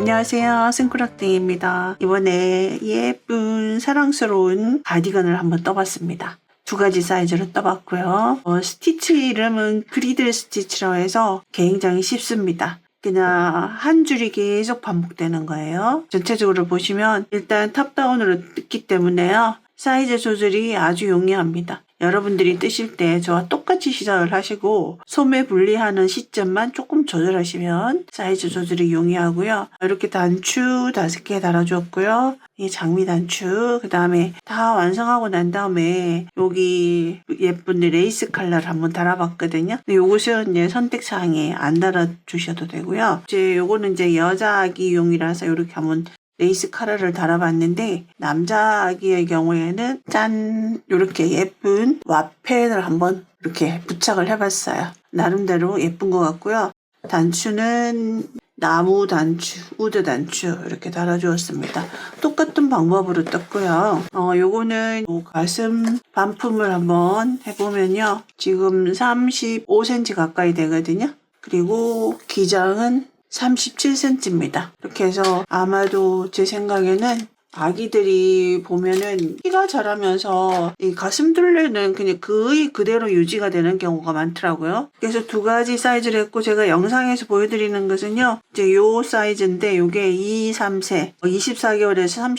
안녕하세요, 승꾸락땡입니다. 이번에 예쁜 사랑스러운 가디건을 한번 떠봤습니다. 두 가지 사이즈로 떠봤고요. 스티치 이름은 그리들 스티치라고 해서 굉장히 쉽습니다. 그냥 한 줄이 계속 반복되는 거예요. 전체적으로 보시면 일단 탑다운으로 뜯기 때문에요. 사이즈 조절이 아주 용이합니다. 여러분들이 뜨실 때 저와 똑같이 시작을 하시고 소매 분리하는 시점만 조금 조절하시면 사이즈 조절이 용이하고요. 이렇게 단추 5개 달아주었고요. 이 장미 단추, 그 다음에 다 완성하고 난 다음에 여기 예쁜 레이스 컬러를 한번 달아봤거든요. 근데 요것은 이제 선택사항에 안 달아주셔도 되고요. 이제 요거는 이제 여자 아기용이라서 이렇게 한번 레이스 컬러를 달아봤는데 남자 아기의 경우에는 짠 이렇게 예쁜 와펜을 한번 이렇게 부착을 해봤어요. 나름대로 예쁜 것 같고요. 단추는 나무 단추, 우드 단추 이렇게 달아주었습니다. 똑같은 방법으로 떴고요. 요거는 가슴 반품을 한번 해보면요. 지금 35cm 가까이 되거든요. 그리고 기장은 37cm입니다. 이렇게 해서 아마도 제 생각에는 아기들이 보면은 키가 자라면서 이 가슴둘레는 그냥 거의 그대로 유지가 되는 경우가 많더라고요. 그래서 두 가지 사이즈를 했고 제가 영상에서 보여드리는 것은요. 이제 요 사이즈인데 요게 2, 3세 24개월에서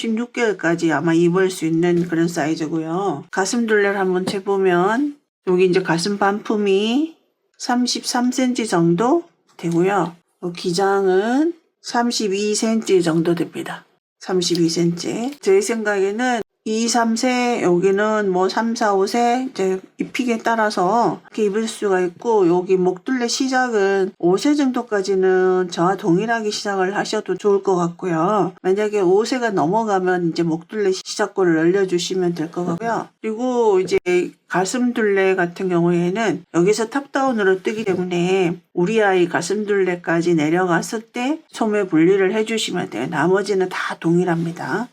36개월까지 아마 입을 수 있는 그런 사이즈고요. 가슴둘레를 한번 재보면 여기 이제 가슴 반품이 33cm 정도 되고요. 기장은 32cm 정도 됩니다. 32cm. 제 생각에는 2, 3세, 여기는 뭐 3, 4, 5세 이제 입히기에 따라서 이렇게 입을 수가 있고 여기 목둘레 시작은 5세 정도까지는 저와 동일하게 시작을 하셔도 좋을 것 같고요. 만약에 5세가 넘어가면 이제 목둘레 시작골을 늘려주시면 될 것 같고요. 그리고 이제 가슴둘레 같은 경우에는 여기서 탑다운으로 뜨기 때문에 우리 아이 가슴둘레까지 내려갔을 때 소매 분리를 해주시면 돼요. 나머지는 다 동일합니다.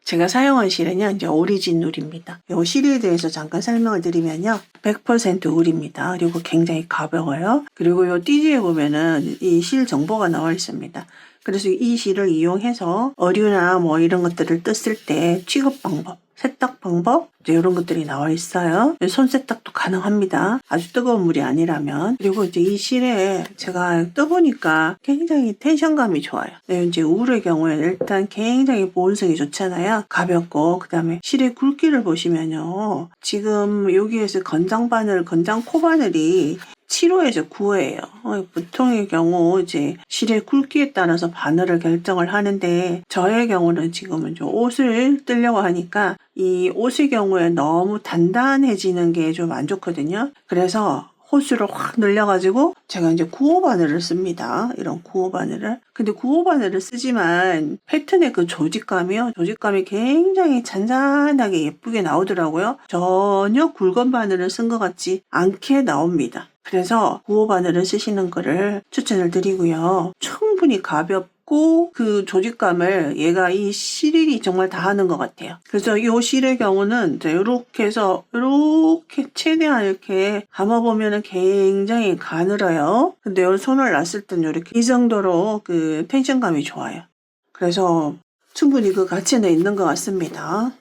제가 사용한 실은요, 이제 오리진 울입니다. 이 실에 대해서 잠깐 설명을 드리면요, 100% 울입니다. 그리고 굉장히 가벼워요. 그리고 이 띠지에 보면은 이 실 정보가 나와 있습니다. 그래서 이 실을 이용해서 어류나 뭐 이런 것들을 떴을 때 취급 방법, 세탁 방법 이제 이런 것들이 나와 있어요. 손 세탁도 가능합니다. 아주 뜨거운 물이 아니라면. 그리고 이제 이 실에 제가 떠보니까 굉장히 텐션감이 좋아요. 네, 이제 울의 경우에는 일단 굉장히 보온성이 좋잖아요. 가볍고 그다음에 실의 굵기를 보시면요. 지금 여기에서 건장 코바늘이 7호에서 9호예요. 보통의 경우 이제 실의 굵기에 따라서 바늘을 결정을 하는데 저의 경우는 지금은 좀 옷을 뜨려고 하니까 이 옷의 경우에 너무 단단해지는 게 좀 안 좋거든요. 그래서 호수를 확 늘려가지고 제가 이제 9호 바늘을 씁니다. 이런 9호 바늘을. 근데 9호 바늘을 쓰지만 패턴의 그 조직감이 굉장히 잔잔하게 예쁘게 나오더라고요. 전혀 굵은 바늘을 쓴 것 같지 않게 나옵니다. 그래서 9호 바늘을 쓰시는 거를 추천을 드리고요. 충분히 가볍고 그 조직감을 얘가 이 실이 정말 다 하는 것 같아요. 그래서 이 실의 경우는 이렇게 해서 이렇게 최대한 이렇게 감아보면은 굉장히 가늘어요. 근데 이 손을 놨을 때는 이렇게 이 정도로 그 텐션감이 좋아요. 그래서 충분히 그 가치는 있는 것 같습니다.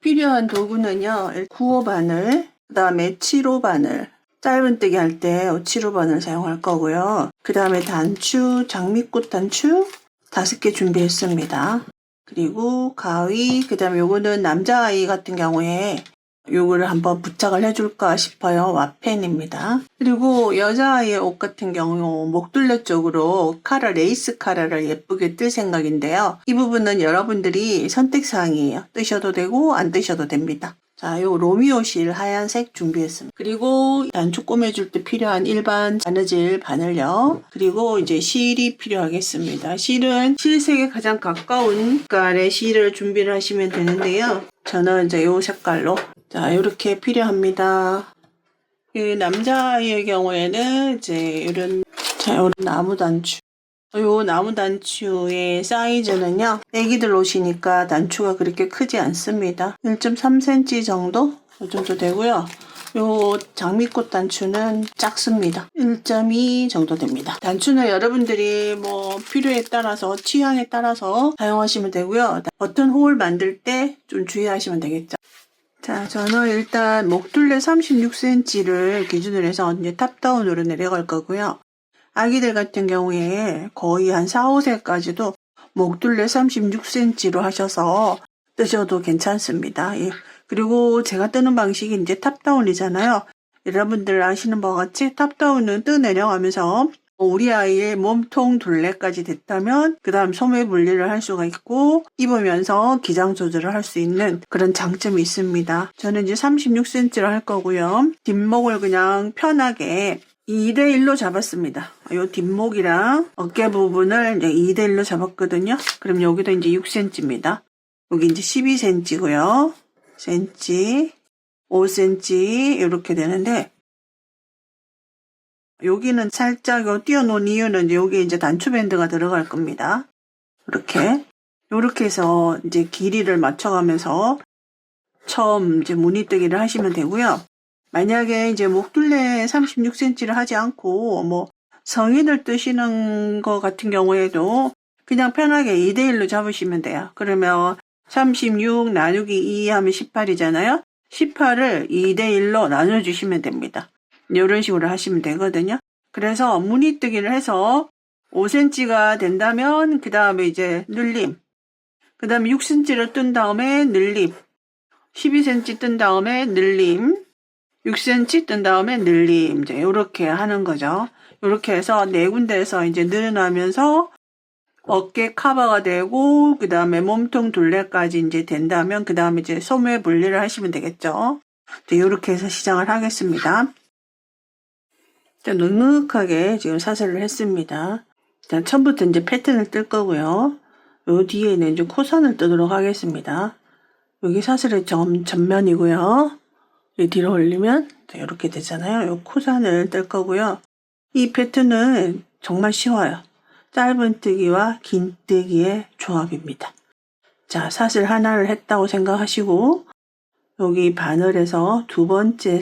필요한 도구는요. 9호 바늘, 그 다음에 7호 바늘. 짧은뜨기 할 때 7호 바늘 사용할 거고요. 그 다음에 단추, 장미꽃 단추 5개 준비했습니다. 그리고 가위, 그 다음에 요거는 남자아이 같은 경우에 요거를 한번 부착을 해줄까 싶어요. 와펜입니다. 그리고 여자아이의 옷 같은 경우 목둘레 쪽으로 레이스 카라를 예쁘게 뜰 생각인데요. 이 부분은 여러분들이 선택사항이에요. 뜨셔도 되고 안 뜨셔도 됩니다. 자, 요 로미오 실 하얀색 준비했습니다. 그리고 단추 꼬매줄 때 필요한 일반 바느질 바늘요. 그리고 이제 실이 필요하겠습니다. 실은 실색에 가장 가까운 색깔의 실을 준비를 하시면 되는데요. 저는 이제 요 색깔로 자, 요렇게 필요합니다. 그 남자아이의 경우에는 이제 이런 나무 단추. 요 나무 단추의 사이즈는요. 애기들 옷이니까 단추가 그렇게 크지 않습니다. 1.3cm 정도? 이 정도 되고요. 요 장미꽃 단추는 작습니다. 1.2 정도 됩니다. 단추는 여러분들이 뭐 필요에 따라서 취향에 따라서 사용하시면 되고요. 버튼 홀 만들 때 좀 주의하시면 되겠죠. 자, 저는 일단 목둘레 36cm를 기준으로 해서 이제 탑다운으로 내려갈 거고요. 아기들 같은 경우에 거의 한 4, 5세까지도 목둘레 36cm로 하셔서 뜨셔도 괜찮습니다. 예. 그리고 제가 뜨는 방식이 이제 탑다운이잖아요. 여러분들 아시는 바와 같이 탑다운은 뜨 내려가면서 우리 아이의 몸통 둘레까지 됐다면 그 다음 소매 분리를 할 수가 있고 입으면서 기장 조절을 할 수 있는 그런 장점이 있습니다. 저는 이제 36cm로 할 거고요. 뒷목을 그냥 편하게 2대1로 잡았습니다. 요 뒷목이랑 어깨 부분을 이제 2대1로 잡았거든요. 그럼 여기도 이제 6cm입니다. 여기 이제 12cm고요. cm, 5cm 이렇게 되는데 여기는 살짝 띄워놓은 이유는 여기 이제 단추 밴드가 들어갈 겁니다. 이렇게 해서 이제 길이를 맞춰가면서 처음 이제 무늬뜨기를 하시면 되고요. 만약에 이제 목둘레 36cm를 하지 않고 뭐 성인을 뜨시는 거 같은 경우에도 그냥 편하게 2대1로 잡으시면 돼요. 그러면 36 나누기 2 하면 18이잖아요. 18을 2대1로 나눠주시면 됩니다. 이런 식으로 하시면 되거든요. 그래서 무늬뜨기를 해서 5cm가 된다면 그 다음에 이제 늘림, 그 다음에 6cm를 뜬 다음에 늘림, 12cm 뜬 다음에 늘림, 6cm 뜬 다음에 늘림, 이제 이렇게 하는 거죠. 이렇게 해서 네 군데에서 이제 늘어나면서 어깨 커버가 되고 그 다음에 몸통 둘레까지 이제 된다면 그 다음에 이제 소매 분리를 하시면 되겠죠. 이렇게 해서 시작을 하겠습니다. 넉넉하게 지금 사슬을 했습니다. 자, 처음부터 이제 패턴을 뜰 거고요. 요 뒤에는 이제 코선을 뜨도록 하겠습니다. 여기 사슬의 전면이고요. 이 뒤로 올리면 이렇게 되잖아요. 요 코선을 뜰 거고요. 이 패턴은 정말 쉬워요. 짧은 뜨기와 긴 뜨기의 조합입니다. 자, 사슬 하나를 했다고 생각하시고 여기 바늘에서 두 번째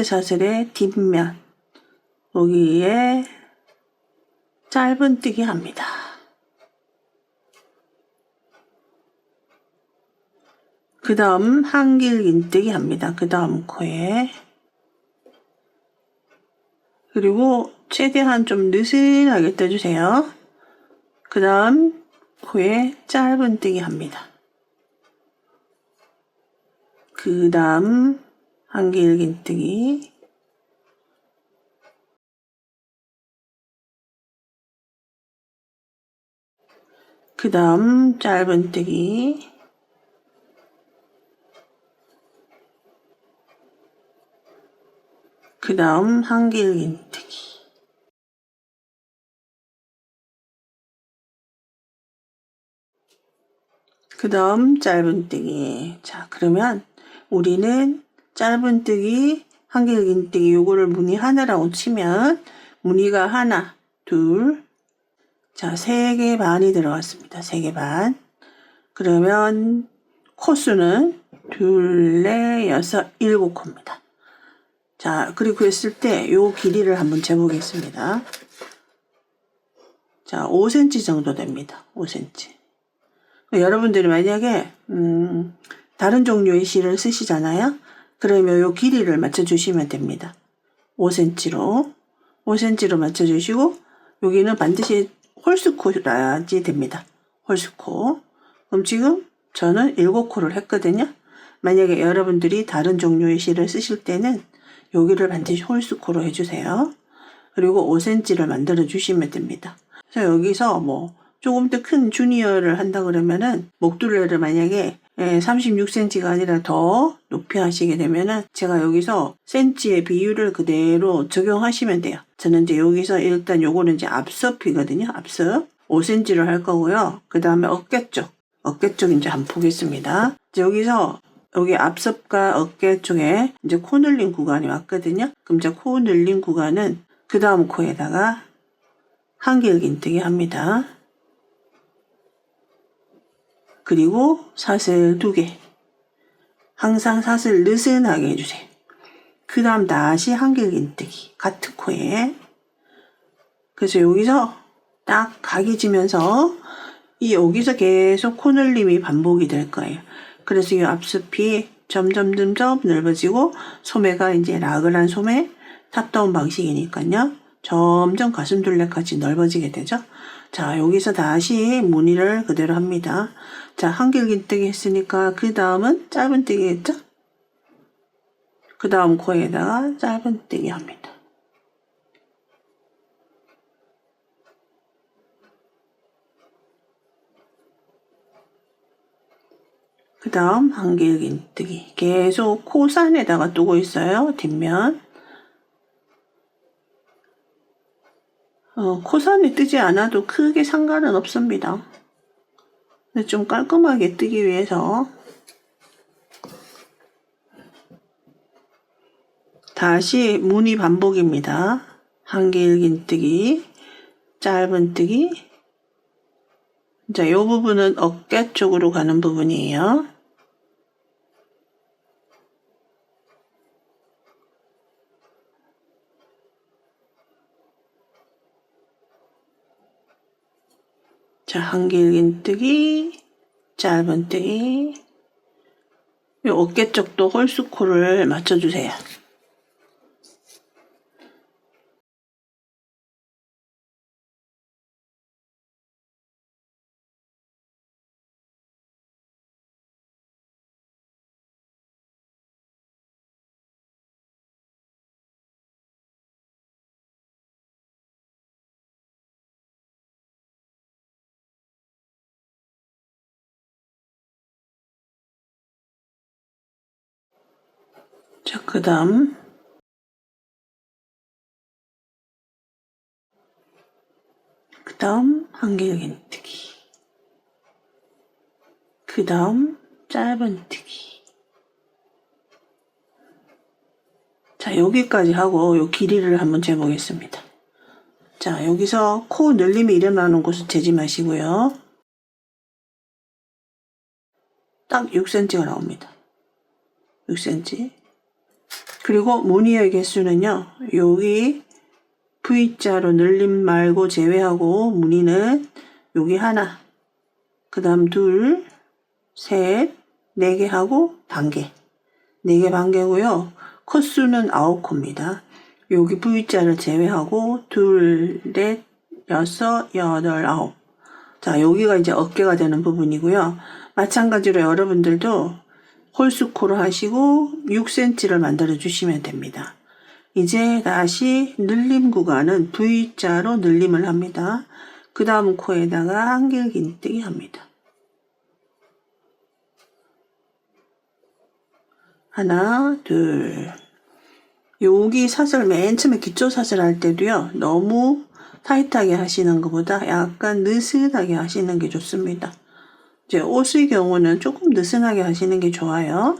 사슬의 뒷면 여기에 짧은 뜨기 합니다. 그 다음 한길 긴뜨기 합니다. 그 다음 코에 그리고 최대한 좀 느슨하게 떠주세요. 그 다음 코에 짧은 뜨기 합니다. 그 다음 한길 긴뜨기 그 다음 짧은 뜨기 그 다음 한길 긴뜨기 그 다음 짧은 뜨기. 자, 그러면 우리는 짧은 뜨기, 한길 긴뜨기 요거를 무늬 하나라고 치면 무늬가 하나, 둘, 자, 3개 반이 들어갔습니다. 3개 반. 그러면 코수는 둘, 넷, 여섯, 7코입니다. 자, 그리고 했을 때 요 길이를 한번 재보겠습니다. 자, 5cm 정도 됩니다. 5cm. 여러분들이 만약에 다른 종류의 실을 쓰시잖아요. 그러면 요 길이를 맞춰주시면 됩니다. 5cm로 맞춰주시고 여기는 반드시 홀수코라야지 됩니다. 홀수코. 그럼 지금 저는 7코를 했거든요. 만약에 여러분들이 다른 종류의 실을 쓰실 때는 여기를 반드시 홀수코로 해주세요. 그리고 5cm를 만들어 주시면 됩니다. 자, 여기서 뭐 조금 더 큰 주니어를 한다 그러면은 목둘레를 만약에 36cm가 아니라 더 높이 하시게 되면은 제가 여기서 cm의 비율을 그대로 적용하시면 돼요. 저는 이제 여기서 일단 요거는 이제 앞섭이거든요. 앞섭 5cm를 할 거고요. 그 다음에 어깨 쪽 이제 한번 보겠습니다. 여기서 여기 앞섭과 어깨 쪽에 이제 코 늘린 구간이 왔거든요. 그럼 이제 코 늘린 구간은 그 다음 코에다가 한길 긴뜨기 합니다. 그리고 사슬 2개. 항상 사슬 느슨하게 해주세요. 그 다음 다시 한길긴뜨기 같은 코에. 그래서 여기서 딱 각이 지면서 여기서 계속 코 늘림이 반복이 될 거예요. 그래서 이 앞숲이 점점 넓어지고 소매가 이제 라그란 소매 탑다운 방식이니까요. 점점 가슴둘레까지 넓어지게 되죠. 자, 여기서 다시 무늬를 그대로 합니다. 자, 한길긴뜨기 했으니까 그 다음은 짧은뜨기 했죠? 그 다음 코에다가 짧은뜨기 합니다. 그 다음 한길긴뜨기. 계속 코산에다가 두고 있어요. 뒷면. 코산에 뜨지 않아도 크게 상관은 없습니다. 근데 좀 깔끔하게 뜨기 위해서 다시 무늬 반복입니다. 한길긴뜨기, 짧은뜨기. 자, 이 부분은 어깨 쪽으로 가는 부분이에요. 자, 한길긴뜨기, 짧은뜨기. 이 어깨 쪽도 홀수코를 맞춰주세요. 자, 그 다음 한길긴뜨기, 그 다음 짧은뜨기. 자, 여기까지 하고 요 길이를 한번 재보겠습니다. 자, 여기서 코 늘림이 일어나는 곳을 재지 마시고요. 딱 6cm가 나옵니다. 6cm. 그리고 무늬의 개수는요. 여기 V자로 늘림 말고 제외하고 무늬는 여기 하나, 그 다음 둘, 셋, 4개 하고 반개. 4개 반개고요. 컷수는 9코입니다. 여기 V자를 제외하고 둘, 넷, 여섯, 여덟, 아홉. 자, 여기가 이제 어깨가 되는 부분이고요. 마찬가지로 여러분들도 홀수코를 하시고 6cm를 만들어 주시면 됩니다. 이제 다시 늘림 구간은 V자로 늘림을 합니다. 그 다음 코에다가 한길긴뜨기 합니다. 하나, 둘. 여기 사슬 맨 처음에 기초 사슬 할 때도요. 너무 타이트하게 하시는 것보다 약간 느슨하게 하시는 게 좋습니다. 이제 옷의 경우는 조금 느슨하게 하시는 게 좋아요.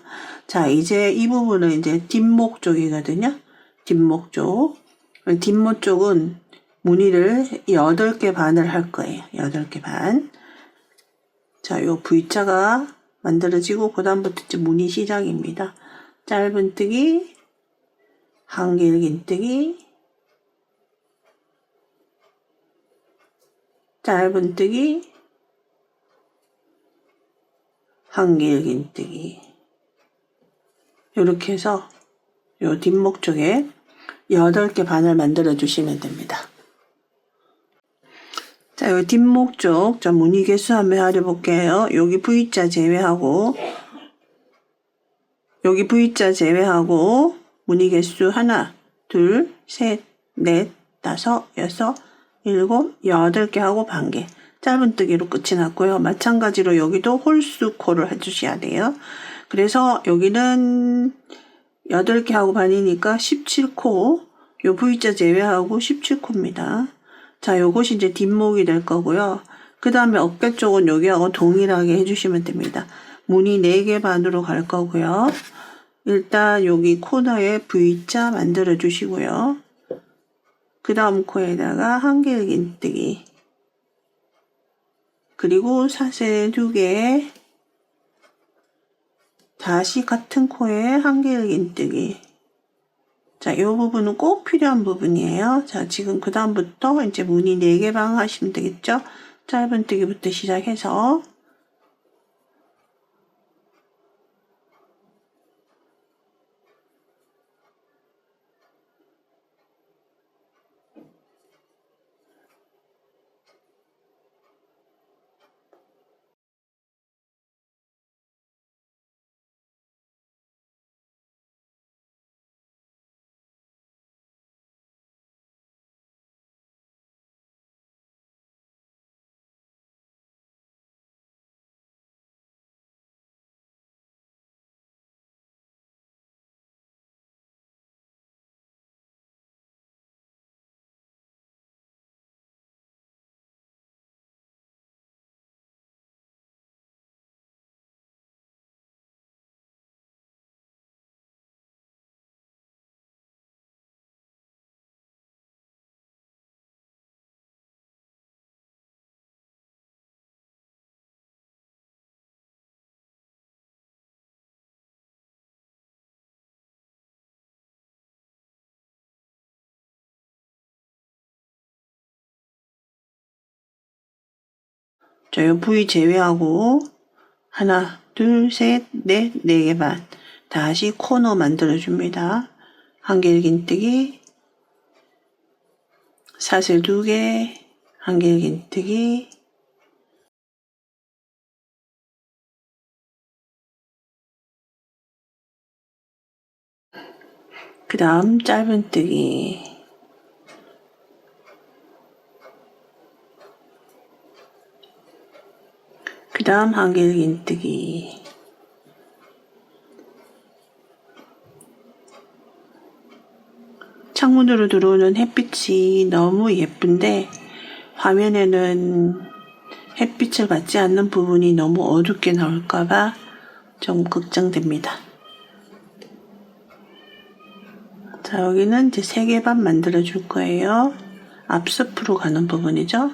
자, 이제 이 부분은 이제 뒷목 쪽이거든요. 뒷목 쪽. 뒷목 쪽은 무늬를 8개 반을 할 거예요. 8개 반. 자, 요 V자가 만들어지고 그 다음부터 이제 무늬 시작입니다. 짧은뜨기, 한길긴뜨기, 짧은뜨기, 한길긴뜨기. 이렇게 해서 요 뒷목 쪽에 8개 반을 만들어 주시면 됩니다. 자, 요 뒷목 쪽, 자, 무늬 개수 한번 알아볼게요. 여기 V자 제외하고, 여기 V자 제외하고, 무늬 개수 하나, 둘, 셋, 넷, 다섯, 여섯, 일곱, 8개 하고 반개. 짧은뜨기로 끝이 났고요. 마찬가지로 여기도 홀수코를 해주셔야 돼요. 그래서 여기는 8개 하고 반이니까 17코, 요 V자 제외하고 17코입니다. 자, 요것이 이제 뒷목이 될 거고요. 그 다음에 어깨 쪽은 여기하고 동일하게 해주시면 됩니다. 무늬 4개 반으로 갈 거고요. 일단 여기 코너에 V자 만들어 주시고요. 그 다음 코에다가 한길긴뜨기. 그리고 사슬 2개, 다시 같은 코에 한길 긴뜨기. 자, 이 부분은 꼭 필요한 부분이에요. 자, 지금 그 다음부터 이제 무늬 4개 방 하시면 되겠죠? 짧은뜨기부터 시작해서 자, 이 부위 제외하고 하나, 둘, 셋, 넷, 4개 반. 다시 코너 만들어줍니다. 한길 긴뜨기, 사슬 2개, 한길 긴뜨기, 그 다음 짧은뜨기, 그 다음 한길 긴뜨기. 창문으로 들어오는 햇빛이 너무 예쁜데 화면에는 햇빛을 받지 않는 부분이 너무 어둡게 나올까봐 좀 걱정됩니다. 자, 여기는 이제 3개 반 만들어 줄 거예요. 앞섭으로 가는 부분이죠.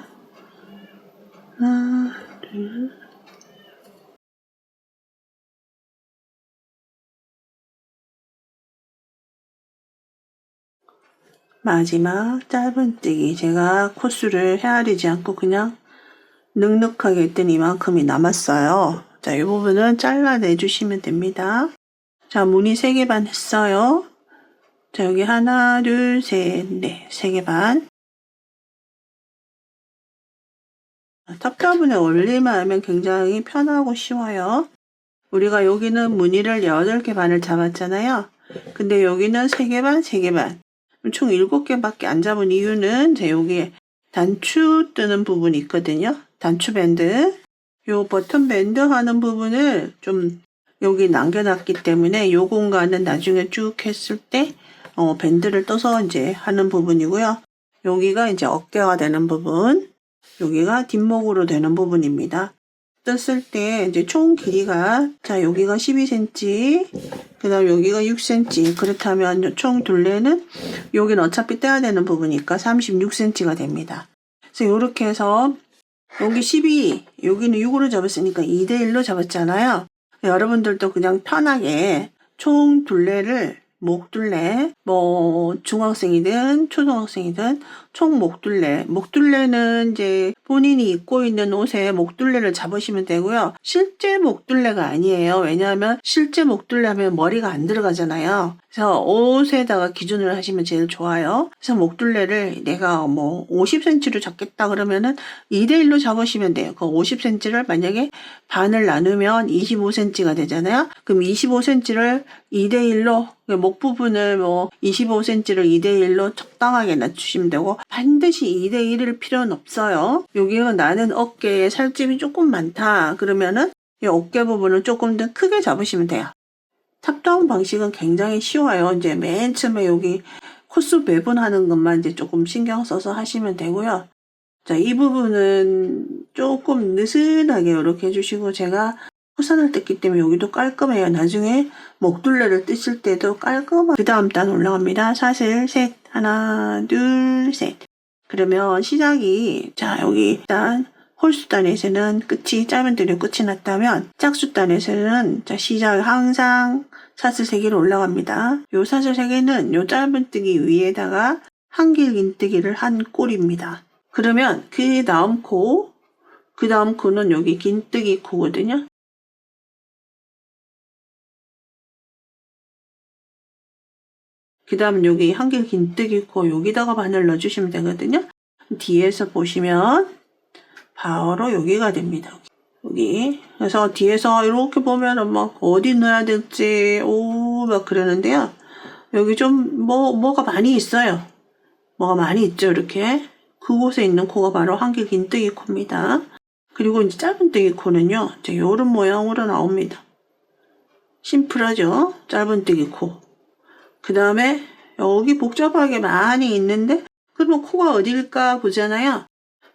하나, 둘. 마지막 짧은뜨기. 제가 코스를 헤아리지 않고 그냥 넉넉하게 했더니 이만큼이 남았어요. 자, 이 부분은 잘라내 주시면 됩니다. 자, 무늬 3개 반 했어요. 자, 여기 하나, 둘, 셋, 넷, 3개 반. 탑타분에 올리만 하면 굉장히 편하고 쉬워요. 우리가 여기는 무늬를 8개 반을 잡았잖아요. 근데 여기는 3개 반, 3개 반. 총 7개밖에 안 잡은 이유는 자, 여기에 단추 뜨는 부분이 있거든요. 단추 밴드. 요 버튼 밴드 하는 부분을 좀 여기 남겨놨기 때문에 요 공간은 나중에 쭉 했을 때 밴드를 떠서 이제 하는 부분이고요. 여기가 이제 어깨가 되는 부분, 여기가 뒷목으로 되는 부분입니다. 떴을 때 이제 총 길이가 자 여기가 12cm, 그 다음 여기가 6cm. 그렇다면 총 둘레는 여기는 어차피 떼야 되는 부분이니까 36cm가 됩니다. 그래서 이렇게 해서 여기 12, 여기는 6으로 잡았으니까 2대1로 잡았잖아요. 여러분들도 그냥 편하게 총 둘레를 목둘레, 뭐 중학생이든 초등학생이든 총 목둘레는 이제 본인이 입고 있는 옷에 목둘레를 잡으시면 되고요. 실제 목둘레가 아니에요. 왜냐하면 실제 목둘레 하면 머리가 안 들어가잖아요. 그래서 옷에다가 기준을 하시면 제일 좋아요. 그래서 목둘레를 내가 뭐 50cm로 잡겠다 그러면은 2대1로 잡으시면 돼요. 그 50cm를 만약에 반을 나누면 25cm가 되잖아요. 그럼 25cm를 2대1로 목 부분을 뭐 25cm를 2대1로 적당하게 낮추시면 되고 반드시 2대1일 필요는 없어요. 여기는 나는 어깨에 살집이 조금 많다 그러면은 이 어깨 부분을 조금 더 크게 잡으시면 돼요. 탑다운 방식은 굉장히 쉬워요. 이제 맨 처음에 여기 코스 배분하는 것만 이제 조금 신경 써서 하시면 되고요. 자, 이 부분은 조금 느슨하게 이렇게 해주시고 제가 후선을 뜯기 때문에 여기도 깔끔해요. 나중에 목둘레를 뜨실 때도 깔끔하게 그 다음 단 올라갑니다. 사슬 셋, 하나, 둘, 셋. 그러면 시작이 자 여기 일단 홀수단에서는 끝이 짧은뜨기로 끝이 났다면 짝수단에서는 자, 시작 항상 사슬 3개로 올라갑니다. 요 사슬 3개는 요 짧은뜨기 위에다가 한길긴뜨기를 한 꼴입니다. 그러면 그 다음 코는 여기 긴뜨기 코거든요. 그 다음 여기 한길 긴뜨기 코 여기다가 바늘 넣어주시면 되거든요. 뒤에서 보시면 바로 여기가 됩니다. 여기. 그래서 뒤에서 이렇게 보면은 막 어디 넣어야 될지, 막 그러는데요. 여기 좀 뭐가 많이 있어요. 뭐가 많이 있죠, 이렇게. 그곳에 있는 코가 바로 한길 긴뜨기 코입니다. 그리고 이제 짧은뜨기 코는요, 이제 요런 모양으로 나옵니다. 심플하죠? 짧은뜨기 코. 그 다음에 여기 복잡하게 많이 있는데, 그러면 코가 어딜까 보잖아요.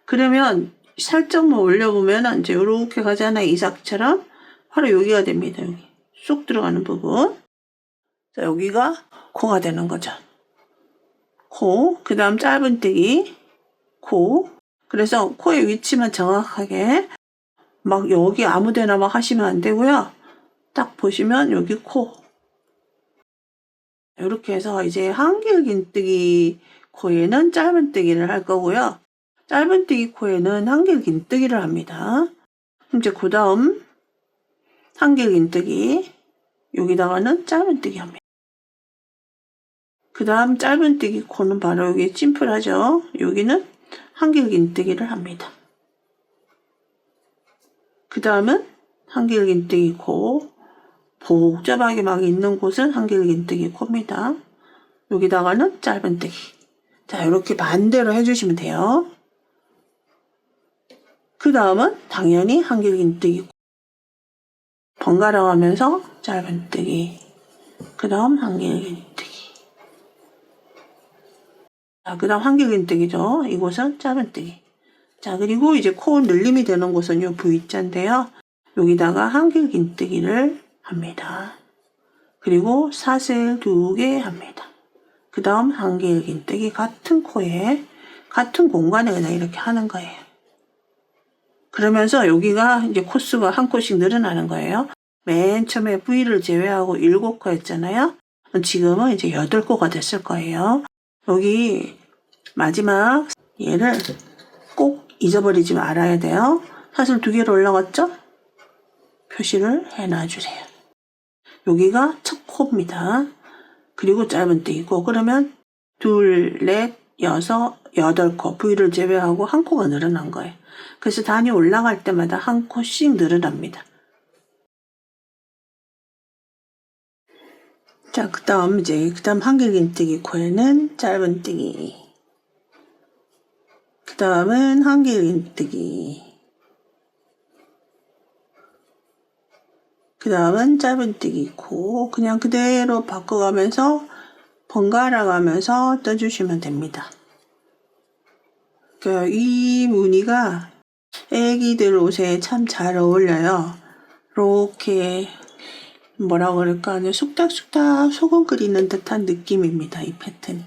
그러면 살짝만 올려보면 이제 이렇게 가잖아요. 이삭처럼. 바로 여기가 됩니다. 여기 쏙 들어가는 부분. 자, 여기가 코가 되는 거죠. 코. 그 다음 짧은뜨기 코. 그래서 코의 위치만 정확하게 막 여기 아무데나 막 하시면 안 되고요. 딱 보시면 여기 코. 이렇게 해서 이제 한길긴뜨기 코에는 짧은뜨기를 할 거고요. 짧은뜨기 코에는 한길긴뜨기를 합니다. 이제 그 다음 한길긴뜨기 여기다가는 짧은뜨기 합니다. 그 다음 짧은뜨기 코는 바로 여기 심플하죠. 여기는 한길긴뜨기를 합니다. 그 다음은 한길긴뜨기 코 복잡하게 막 있는 곳은 한길긴뜨기 코입니다. 여기다가는 짧은뜨기. 자, 이렇게 반대로 해주시면 돼요. 그 다음은 당연히 한길긴뜨기 번갈아 가면서 짧은뜨기. 그 다음 한길긴뜨기. 자, 그 다음 한길긴뜨기죠. 이곳은 짧은뜨기. 자, 그리고 이제 코 늘림이 되는 곳은 요 V자인데요. 여기다가 한길긴뜨기를 합니다. 그리고 사슬 2개 합니다. 그 다음 한길긴뜨기 같은 코에 같은 공간에 그냥 이렇게 하는 거예요. 그러면서 여기가 이제 코수가 한 코씩 늘어나는 거예요. 맨 처음에 V를 제외하고 7코 했잖아요. 지금은 이제 8코가 됐을 거예요. 여기 마지막 얘를 꼭 잊어버리지 말아야 돼요. 사슬 2개로 올라갔죠? 표시를 해놔주세요. 여기가 첫 코입니다. 그리고 짧은뜨기고 그러면 2, 4, 6, 8코 V를 제외하고 한 코가 늘어난 거예요. 그래서 단위 올라갈 때마다 한 코씩 늘어납니다. 자, 그 다음 한길긴뜨기 코에는 짧은뜨기. 그 다음은 한길긴뜨기. 그 다음은 짧은뜨기 코. 그냥 그대로 바꿔가면서 번갈아 가면서 떠주시면 됩니다. 이 무늬가 애기들 옷에 참 잘 어울려요. 이렇게 뭐라 그럴까 쑥닥쑥닥 소금 끓이는 듯한 느낌입니다. 이 패턴이.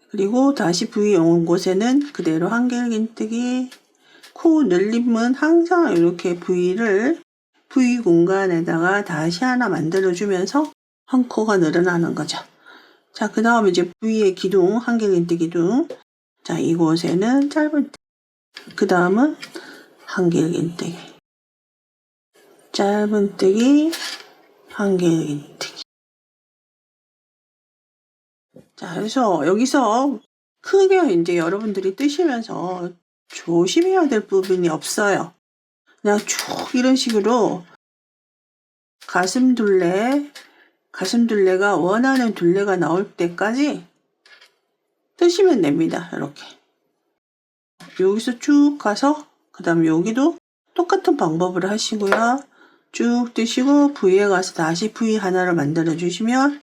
그리고 다시 V 온 곳에는 그대로 한길긴뜨기. 코 늘림은 항상 이렇게 V 공간에다가 다시 하나 만들어주면서 한 코가 늘어나는 거죠. 자, 그 다음 이제 V의 기둥, 한길긴뜨기 기둥. 자, 이곳에는 짧은뜨기. 그 다음은 한길긴뜨기. 짧은뜨기, 한길긴뜨기. 자, 그래서 여기서 크게 이제 여러분들이 뜨시면서 조심해야 될 부분이 없어요. 그냥 쭉 이런 식으로 가슴둘레가 원하는 둘레가 나올 때까지 뜨시면 됩니다. 이렇게. 여기서 쭉 가서 그 다음에 여기도 똑같은 방법으로 하시고요. 쭉 뜨시고 V에 가서 다시 V 하나를 만들어 주시면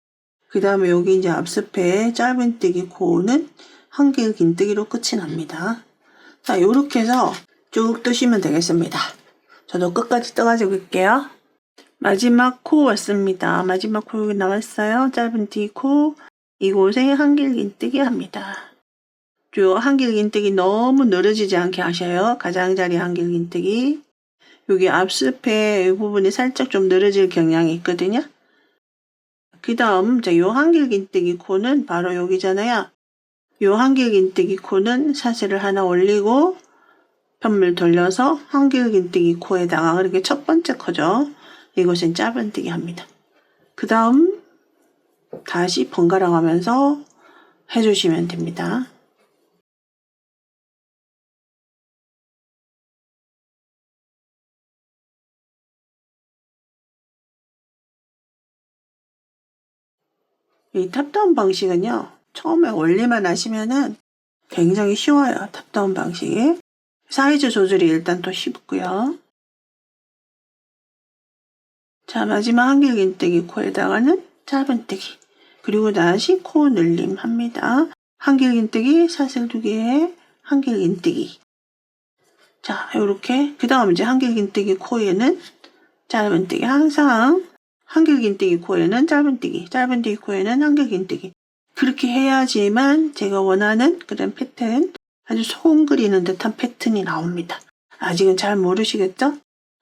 그 다음에 여기 이제 앞섭의 짧은뜨기 코는 한길긴뜨기로 끝이 납니다. 자, 요렇게 해서 쭉 뜨시면 되겠습니다. 저도 끝까지 떠가지고 올게요. 마지막 코 왔습니다. 마지막 코 여기 나왔어요. 짧은띠 코. 이곳에 한길긴뜨기 합니다. 요 한길긴뜨기 너무 늘어지지 않게 하셔요. 가장자리 한길긴뜨기. 여기 앞스페 부분이 살짝 좀 늘어질 경향이 있거든요. 그 다음 요 한길긴뜨기 코는 바로 여기잖아요. 요 한길긴뜨기 코는 사슬을 하나 올리고 편물 돌려서 한길긴뜨기 코에다가 이렇게 첫 번째 코죠. 이곳은 짧은뜨기 합니다. 그 다음 다시 번갈아 가면서 해주시면 됩니다. 이 탑다운 방식은요, 처음에 원리만 하시면은 굉장히 쉬워요. 탑다운 방식이. 사이즈 조절이 일단 또 쉽고요. 자, 마지막 한길긴뜨기 코에다가는 짧은뜨기. 그리고 다시 코 늘림 합니다. 한길긴뜨기, 사슬 2개에 한길긴뜨기. 자, 요렇게. 그 다음 이제 한길긴뜨기 코에는 짧은뜨기. 항상 한길긴뜨기 코에는 짧은뜨기, 짧은뜨기 코에는 한길긴뜨기. 그렇게 해야지만 제가 원하는 그런 패턴, 아주 소금 그리는 듯한 패턴이 나옵니다. 아직은 잘 모르시겠죠?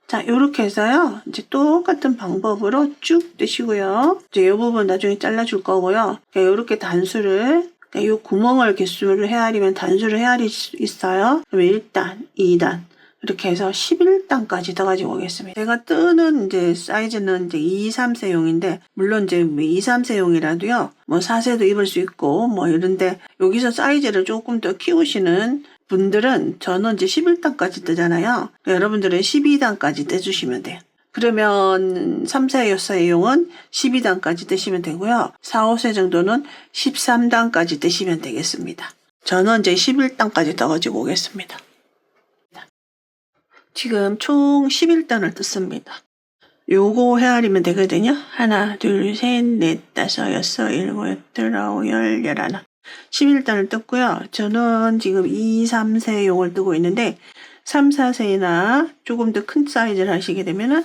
자, 요렇게 해서요. 이제 똑같은 방법으로 쭉 뜨시고요. 이제 이 부분 나중에 잘라줄 거고요. 요렇게 단수를, 요 구멍을 개수를 헤아리면 단수를 헤아릴 수 있어요. 그러면 1단, 2단, 이렇게 해서 11단까지 더 가지고 오겠습니다. 제가 뜨는 이제 사이즈는 이제 2, 3세용인데, 물론 이제 2, 3세용이라도요, 뭐 4세도 입을 수 있고, 뭐 이런데, 여기서 사이즈를 조금 더 키우시는 분들은 저는 이제 11단까지 뜨잖아요. 그러니까 여러분들은 12단까지 떼주시면 돼요. 그러면 3, 4, 6세용은 12단까지 뜨시면 되고요. 4, 5세 정도는 13단까지 뜨시면 되겠습니다. 저는 이제 11단까지 떠가지고 오겠습니다. 지금 총 11단을 떴습니다. 요거 헤아리면 되거든요. 하나, 둘, 셋, 넷, 다섯, 여섯, 일곱, 여덟, 아홉, 열, 열하나. 11단을 떴고요. 저는 지금 2, 3세용을 뜨고 있는데 3, 4세나 조금 더 큰 사이즈를 하시게 되면은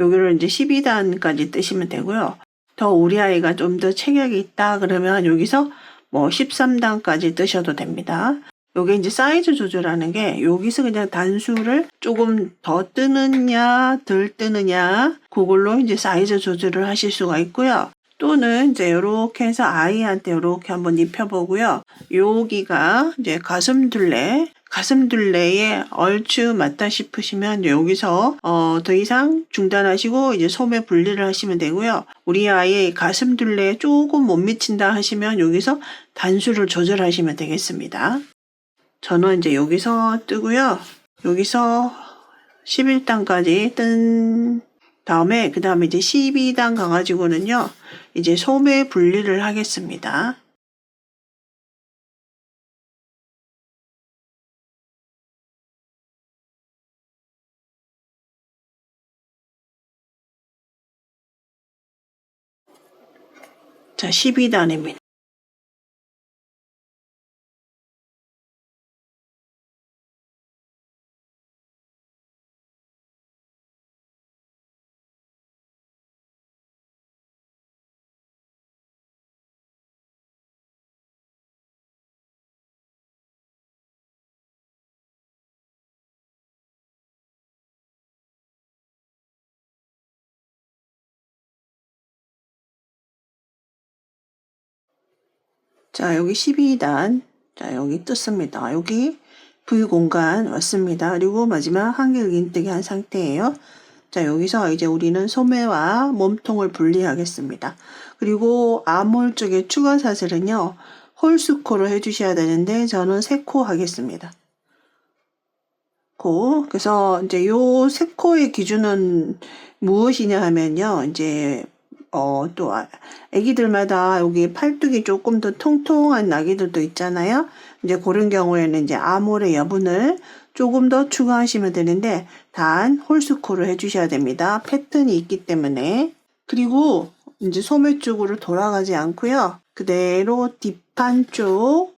여기를 이제 12단까지 뜨시면 되고요. 더 우리 아이가 좀 더 체격이 있다 그러면 여기서 뭐 13단까지 뜨셔도 됩니다. 요게 이제 사이즈 조절하는 게 여기서 그냥 단수를 조금 더 뜨느냐 덜 뜨느냐 그걸로 이제 사이즈 조절을 하실 수가 있고요. 또는 이제 이렇게 해서 아이한테 이렇게 한번 입혀보고요. 여기가 이제 가슴둘레에 얼추 맞다 싶으시면 여기서 더 이상 중단하시고 이제 소매 분리를 하시면 되고요. 우리 아이의 가슴둘레에 조금 못 미친다 하시면 여기서 단수를 조절하시면 되겠습니다. 저는 이제 여기서 뜨고요. 여기서 11단까지 뜬 다음에 그 다음에 이제 12단 가가지고는요. 이제 소매 분리를 하겠습니다. 자, 12단입니다. 자, 여기 12단. 자, 여기 떴습니다. 여기 V 공간 왔습니다. 그리고 마지막 한길긴뜨기 한 상태예요. 자, 여기서 이제 우리는 소매와 몸통을 분리하겠습니다. 그리고 아몰 쪽에 추가 사슬은요. 홀수코로 해주셔야 되는데 저는 3코 하겠습니다. 그래서 이제 요 3코의 기준은 무엇이냐 하면요. 이제 또 아기들마다 여기 팔뚝이 조금 더 통통한 아기들도 있잖아요. 이제 그런 경우에는 이제 아몰의 여분을 조금 더 추가하시면 되는데 단 홀수코를 해주셔야 됩니다. 패턴이 있기 때문에. 그리고 이제 소매 쪽으로 돌아가지 않고요. 그대로 뒷판 쪽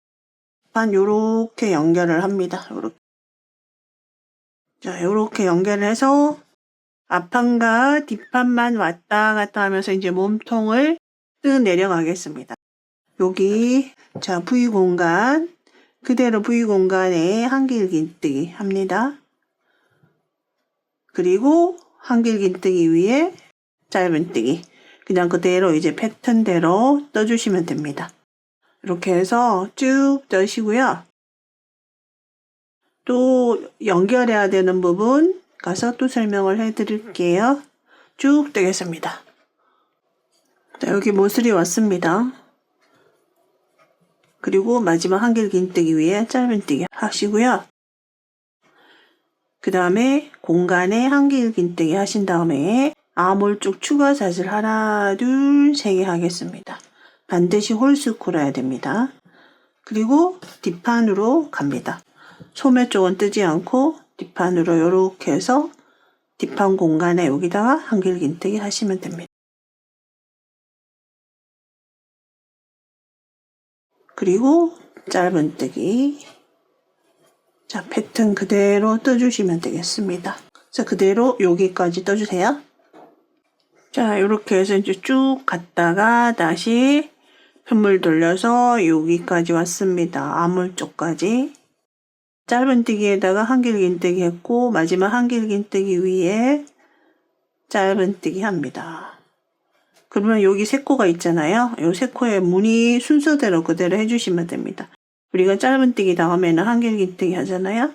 요렇게 연결을 합니다. 요렇게. 자, 요렇게 연결을 해서 앞판과 뒷판만 왔다 갔다 하면서 이제 몸통을 뜨 내려가겠습니다. 여기 자 V 공간 그대로 V 공간에 한길긴뜨기 합니다. 그리고 한길긴뜨기 위에 짧은뜨기 그냥 그대로 이제 패턴대로 떠주시면 됩니다. 이렇게 해서 쭉 떠시고요. 또 연결해야 되는 부분 가서 또 설명을 해드릴게요. 쭉 뜨겠습니다. 자, 여기 모슬이 왔습니다. 그리고 마지막 한길긴뜨기 위에 짧은뜨기 하시고요. 그 다음에 공간에 한길긴뜨기 하신 다음에 아몰 쪽 추가 사슬 하나, 둘, 세 개 하겠습니다. 반드시 홀수코로 해야 됩니다. 그리고 뒷판으로 갑니다. 소매 쪽은 뜨지 않고 뒷판으로 이렇게 해서 뒷판 공간에 여기다가 한길긴뜨기 하시면 됩니다. 그리고 짧은뜨기 자 패턴 그대로 떠주시면 되겠습니다. 자 그대로 여기까지 떠주세요. 자 이렇게 해서 이제 쭉 갔다가 다시 편물 돌려서 여기까지 왔습니다. 아몰 쪽까지 짧은뜨기에다가 한길긴뜨기 했고 마지막 한길긴뜨기 위에 짧은뜨기 합니다. 그러면 여기 세 코가 있잖아요. 이 세 코의 무늬 순서대로 그대로 해주시면 됩니다. 우리가 짧은뜨기 다음에는 한길긴뜨기 하잖아요.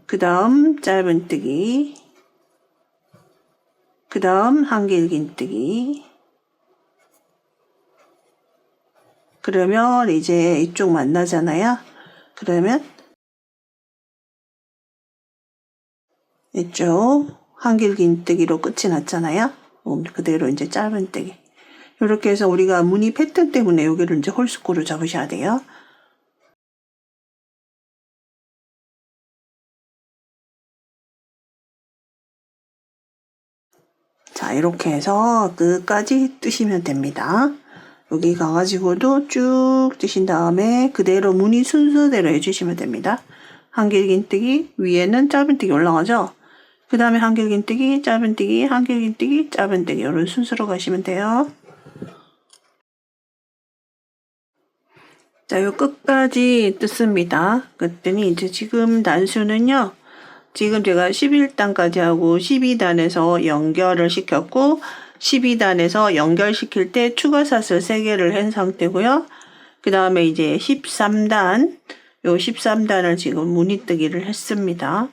그 다음 짧은뜨기 그 다음 한길긴뜨기 그러면 이제 이쪽 만나잖아요. 그러면 이쪽 한길긴뜨기로 끝이 났잖아요. 그대로 이제 짧은뜨기 이렇게 해서 우리가 무늬 패턴 때문에 여기를 이제 홀수코로 잡으셔야 돼요. 자 이렇게 해서 끝까지 뜨시면 됩니다. 여기 가가지고도 쭉 뜨신 다음에 그대로 무늬 순서대로 해주시면 됩니다. 한길긴뜨기 위에는 짧은뜨기 올라가죠. 그 다음에 한길긴뜨기 짧은뜨기 한길긴뜨기 짧은뜨기 이런 순서로 가시면 돼요. 자, 요 끝까지 뜯습니다. 그랬더니 이제 지금 단수는요. 지금 제가 11단까지 하고 12단에서 연결을 시켰고 12단에서 연결시킬 때 추가 사슬 3개를 한 상태고요. 그 다음에 이제 13단 요 13단을 지금 무늬뜨기를 했습니다.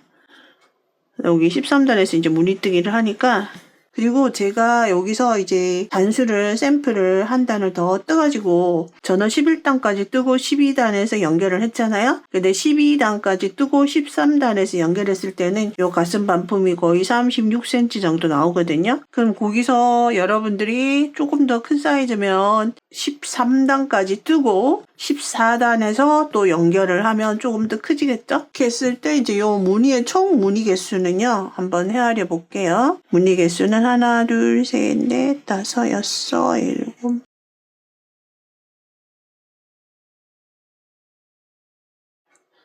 여기 13단에서 이제 무늬뜨기를 하니까 그리고 제가 여기서 이제 단수를 샘플을 한 단을 더 떠가지고 저는 11단까지 뜨고 12단에서 연결을 했잖아요. 근데 12단까지 뜨고 13단에서 연결했을 때는 요 가슴 반품이 거의 36cm 정도 나오거든요. 그럼 거기서 여러분들이 조금 더 큰 사이즈면 13단까지 뜨고 14단에서 또 연결을 하면 조금 더 크지겠죠? 이렇게 했을 때 이제 요 무늬의 총 무늬 개수는요. 한번 헤아려 볼게요. 무늬 개수는 하나, 둘, 셋, 넷, 다섯, 여섯, 일곱.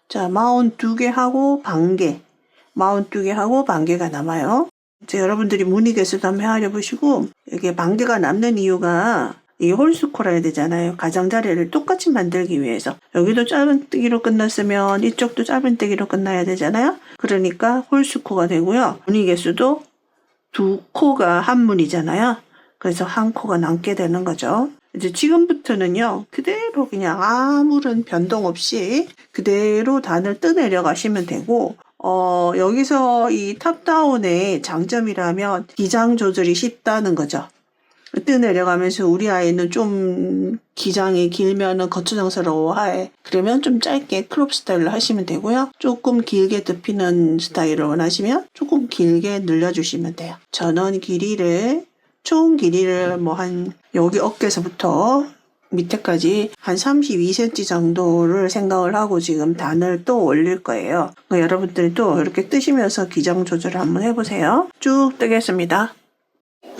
자, 42개 하고 반개. 42개 하고 반개가 남아요. 이제 여러분들이 무늬 개수도 한번 헤아려 보시고 이게 반개가 남는 이유가 이 홀수코라 해야 되잖아요. 가장자리를 똑같이 만들기 위해서. 여기도 짧은뜨기로 끝났으면 이쪽도 짧은뜨기로 끝나야 되잖아요. 그러니까 홀수코가 되고요. 무늬 개수도 2코가 한 무늬잖아요. 그래서 한 코가 남게 되는 거죠. 이제 지금부터는요. 그대로 그냥 아무런 변동 없이 그대로 단을 떠내려 가시면 되고 여기서 이 탑다운의 장점이라면 기장 조절이 쉽다는 거죠. 뜨내려가면서 우리 아이는 좀 기장이 길면은 거추장스러워해. 그러면 좀 짧게 크롭 스타일로 하시면 되고요. 조금 길게 덮이는 스타일을 원하시면 조금 길게 늘려주시면 돼요. 전원 길이를 총 길이를 뭐 한 여기 어깨에서부터 밑에까지 한 32cm 정도를 생각을 하고 지금 단을 또 올릴 거예요. 여러분들이 또 이렇게 뜨시면서 기장 조절을 한번 해보세요. 쭉 뜨겠습니다.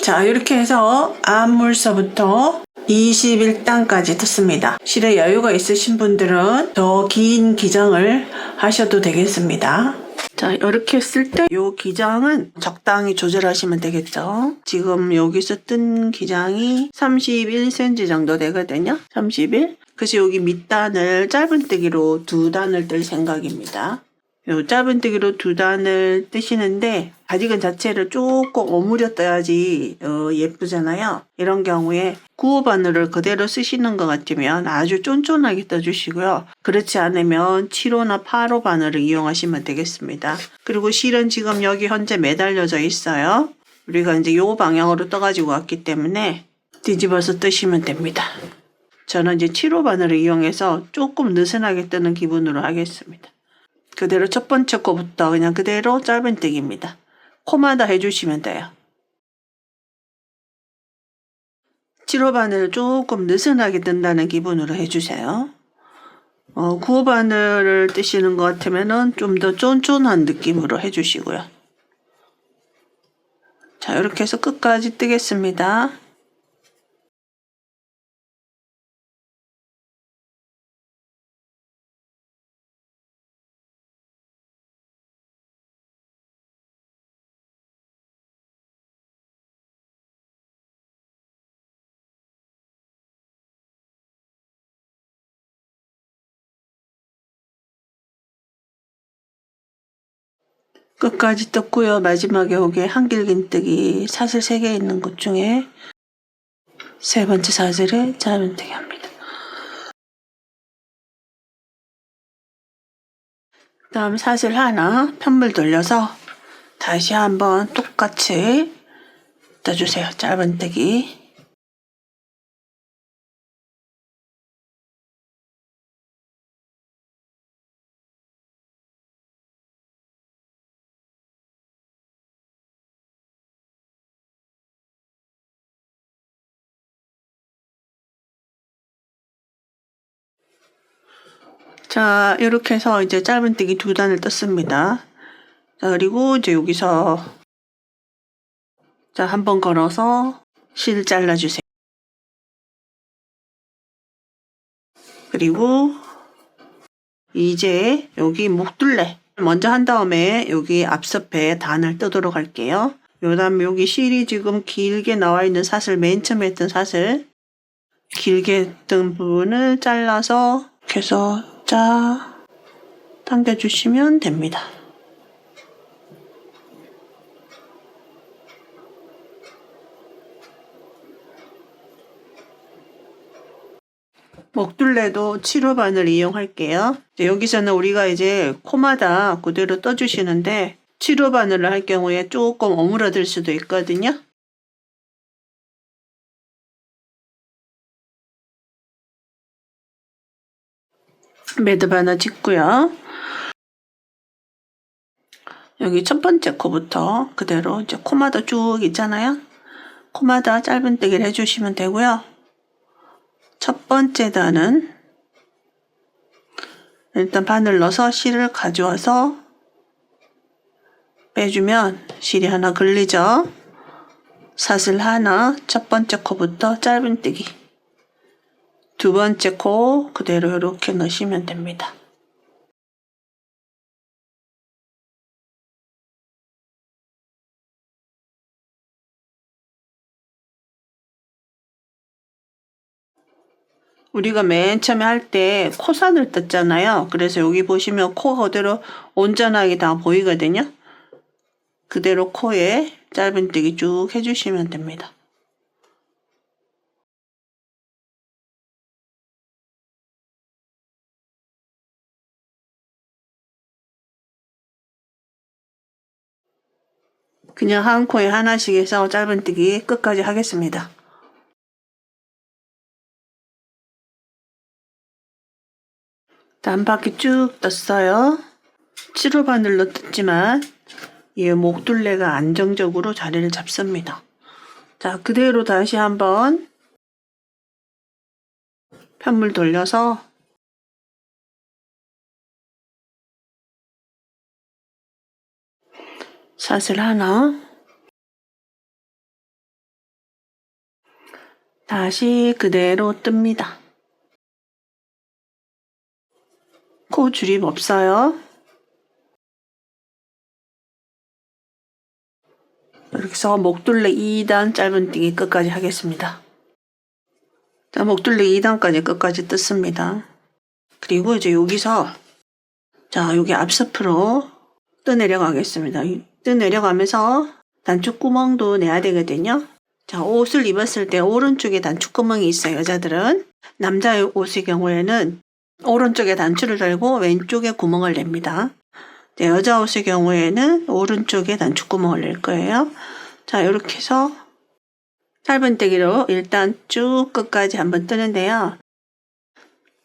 자 이렇게 해서 앞물서부터 21단까지 뜯습니다. 실에 여유가 있으신 분들은 더 긴 기장을 하셔도 되겠습니다. 자, 이렇게 했을 때 요 기장은 적당히 조절하시면 되겠죠. 지금 여기서 뜬 기장이 31cm 정도 되거든요. 31. 그래서 여기 밑단을 짧은뜨기로 2단을 뜰 생각입니다. 요 짧은뜨기로 2단을 뜨시는데 가디건 자체를 조금 오므려 떠야지 예쁘잖아요. 이런 경우에 9호 바늘을 그대로 쓰시는 것 같으면 아주 쫀쫀하게 떠주시고요. 그렇지 않으면 7호나 8호 바늘을 이용하시면 되겠습니다. 그리고 실은 지금 여기 현재 매달려져 있어요. 우리가 이제 요 방향으로 떠가지고 왔기 때문에 뒤집어서 뜨시면 됩니다. 저는 이제 7호 바늘을 이용해서 조금 느슨하게 뜨는 기분으로 하겠습니다. 그대로 첫 번째 코부터 그냥 그대로 짧은뜨기입니다. 코마다 해주시면 돼요. 7호 바늘을 조금 느슨하게 뜬다는 기분으로 해주세요. 9호 바늘을 뜨시는 것 같으면 좀 더 쫀쫀한 느낌으로 해주시고요. 자, 이렇게 해서 끝까지 뜨겠습니다. 끝까지 떴고요. 마지막에 여기 한길긴뜨기 사슬 3개 있는 곳 중에 세 번째 사슬에 짧은뜨기 합니다. 다음 사슬 하나 편물 돌려서 다시 한번 똑같이 떠주세요. 짧은뜨기. 자, 이렇게 해서 이제 짧은뜨기 2단을 떴습니다. 자, 그리고 이제 여기서 자, 한번 걸어서 실 잘라주세요. 그리고 이제 여기 목둘레 먼저 한 다음에 여기 앞섭에 단을 뜨도록 할게요. 요 다음에 여기 실이 지금 길게 나와 있는 사슬, 맨 처음에 했던 사슬 길게 했던 부분을 잘라서 이렇게 해서 쫙 당겨주시면 됩니다. 목둘레도 7호 바늘 이용할게요. 여기서는 우리가 이제 코마다 그대로 떠주시는데 7호 바늘을 할 경우에 조금 오므러들 수도 있거든요. 매듭 하나 짓고요. 여기 첫 번째 코부터 그대로 이제 코마다 쭉 있잖아요. 코마다 짧은뜨기를 해주시면 되고요. 첫 번째 단은 일단 바늘 넣어서 실을 가져와서 빼주면 실이 하나 걸리죠. 사슬 하나, 첫 번째 코부터 짧은뜨기. 두 번째 코 그대로 이렇게 넣으시면 됩니다. 우리가 맨 처음에 할 때 코산을 떴잖아요. 그래서 여기 보시면 코 그대로 온전하게 다 보이거든요. 그대로 코에 짧은뜨기 쭉 해주시면 됩니다. 그냥 한 코에 하나씩 해서 짧은뜨기 끝까지 하겠습니다. 한 바퀴 쭉 떴어요. 7호 바늘로 떴지만 이 목둘레가 안정적으로 자리를 잡습니다. 자, 그대로 다시 한번 편물 돌려서 사슬 하나, 다시 그대로 뜹니다. 코 줄임 없어요. 이렇게 해서 목둘레 2단 짧은뜨기 끝까지 하겠습니다. 자, 목둘레 2단까지 끝까지 뜯습니다. 그리고 이제 여기서 자, 여기 앞서프로 떠내려가겠습니다. 떠내려가면서 단축구멍도 내야 되거든요. 자, 옷을 입었을 때 오른쪽에 단축구멍이 있어요. 여자들은. 남자의 옷의 경우에는 오른쪽에 단추를 달고 왼쪽에 구멍을 냅니다. 네, 여자 옷의 경우에는 오른쪽에 단축구멍을 낼 거예요. 자, 이렇게 해서 짧은뜨기로 일단 쭉 끝까지 한번 뜨는데요.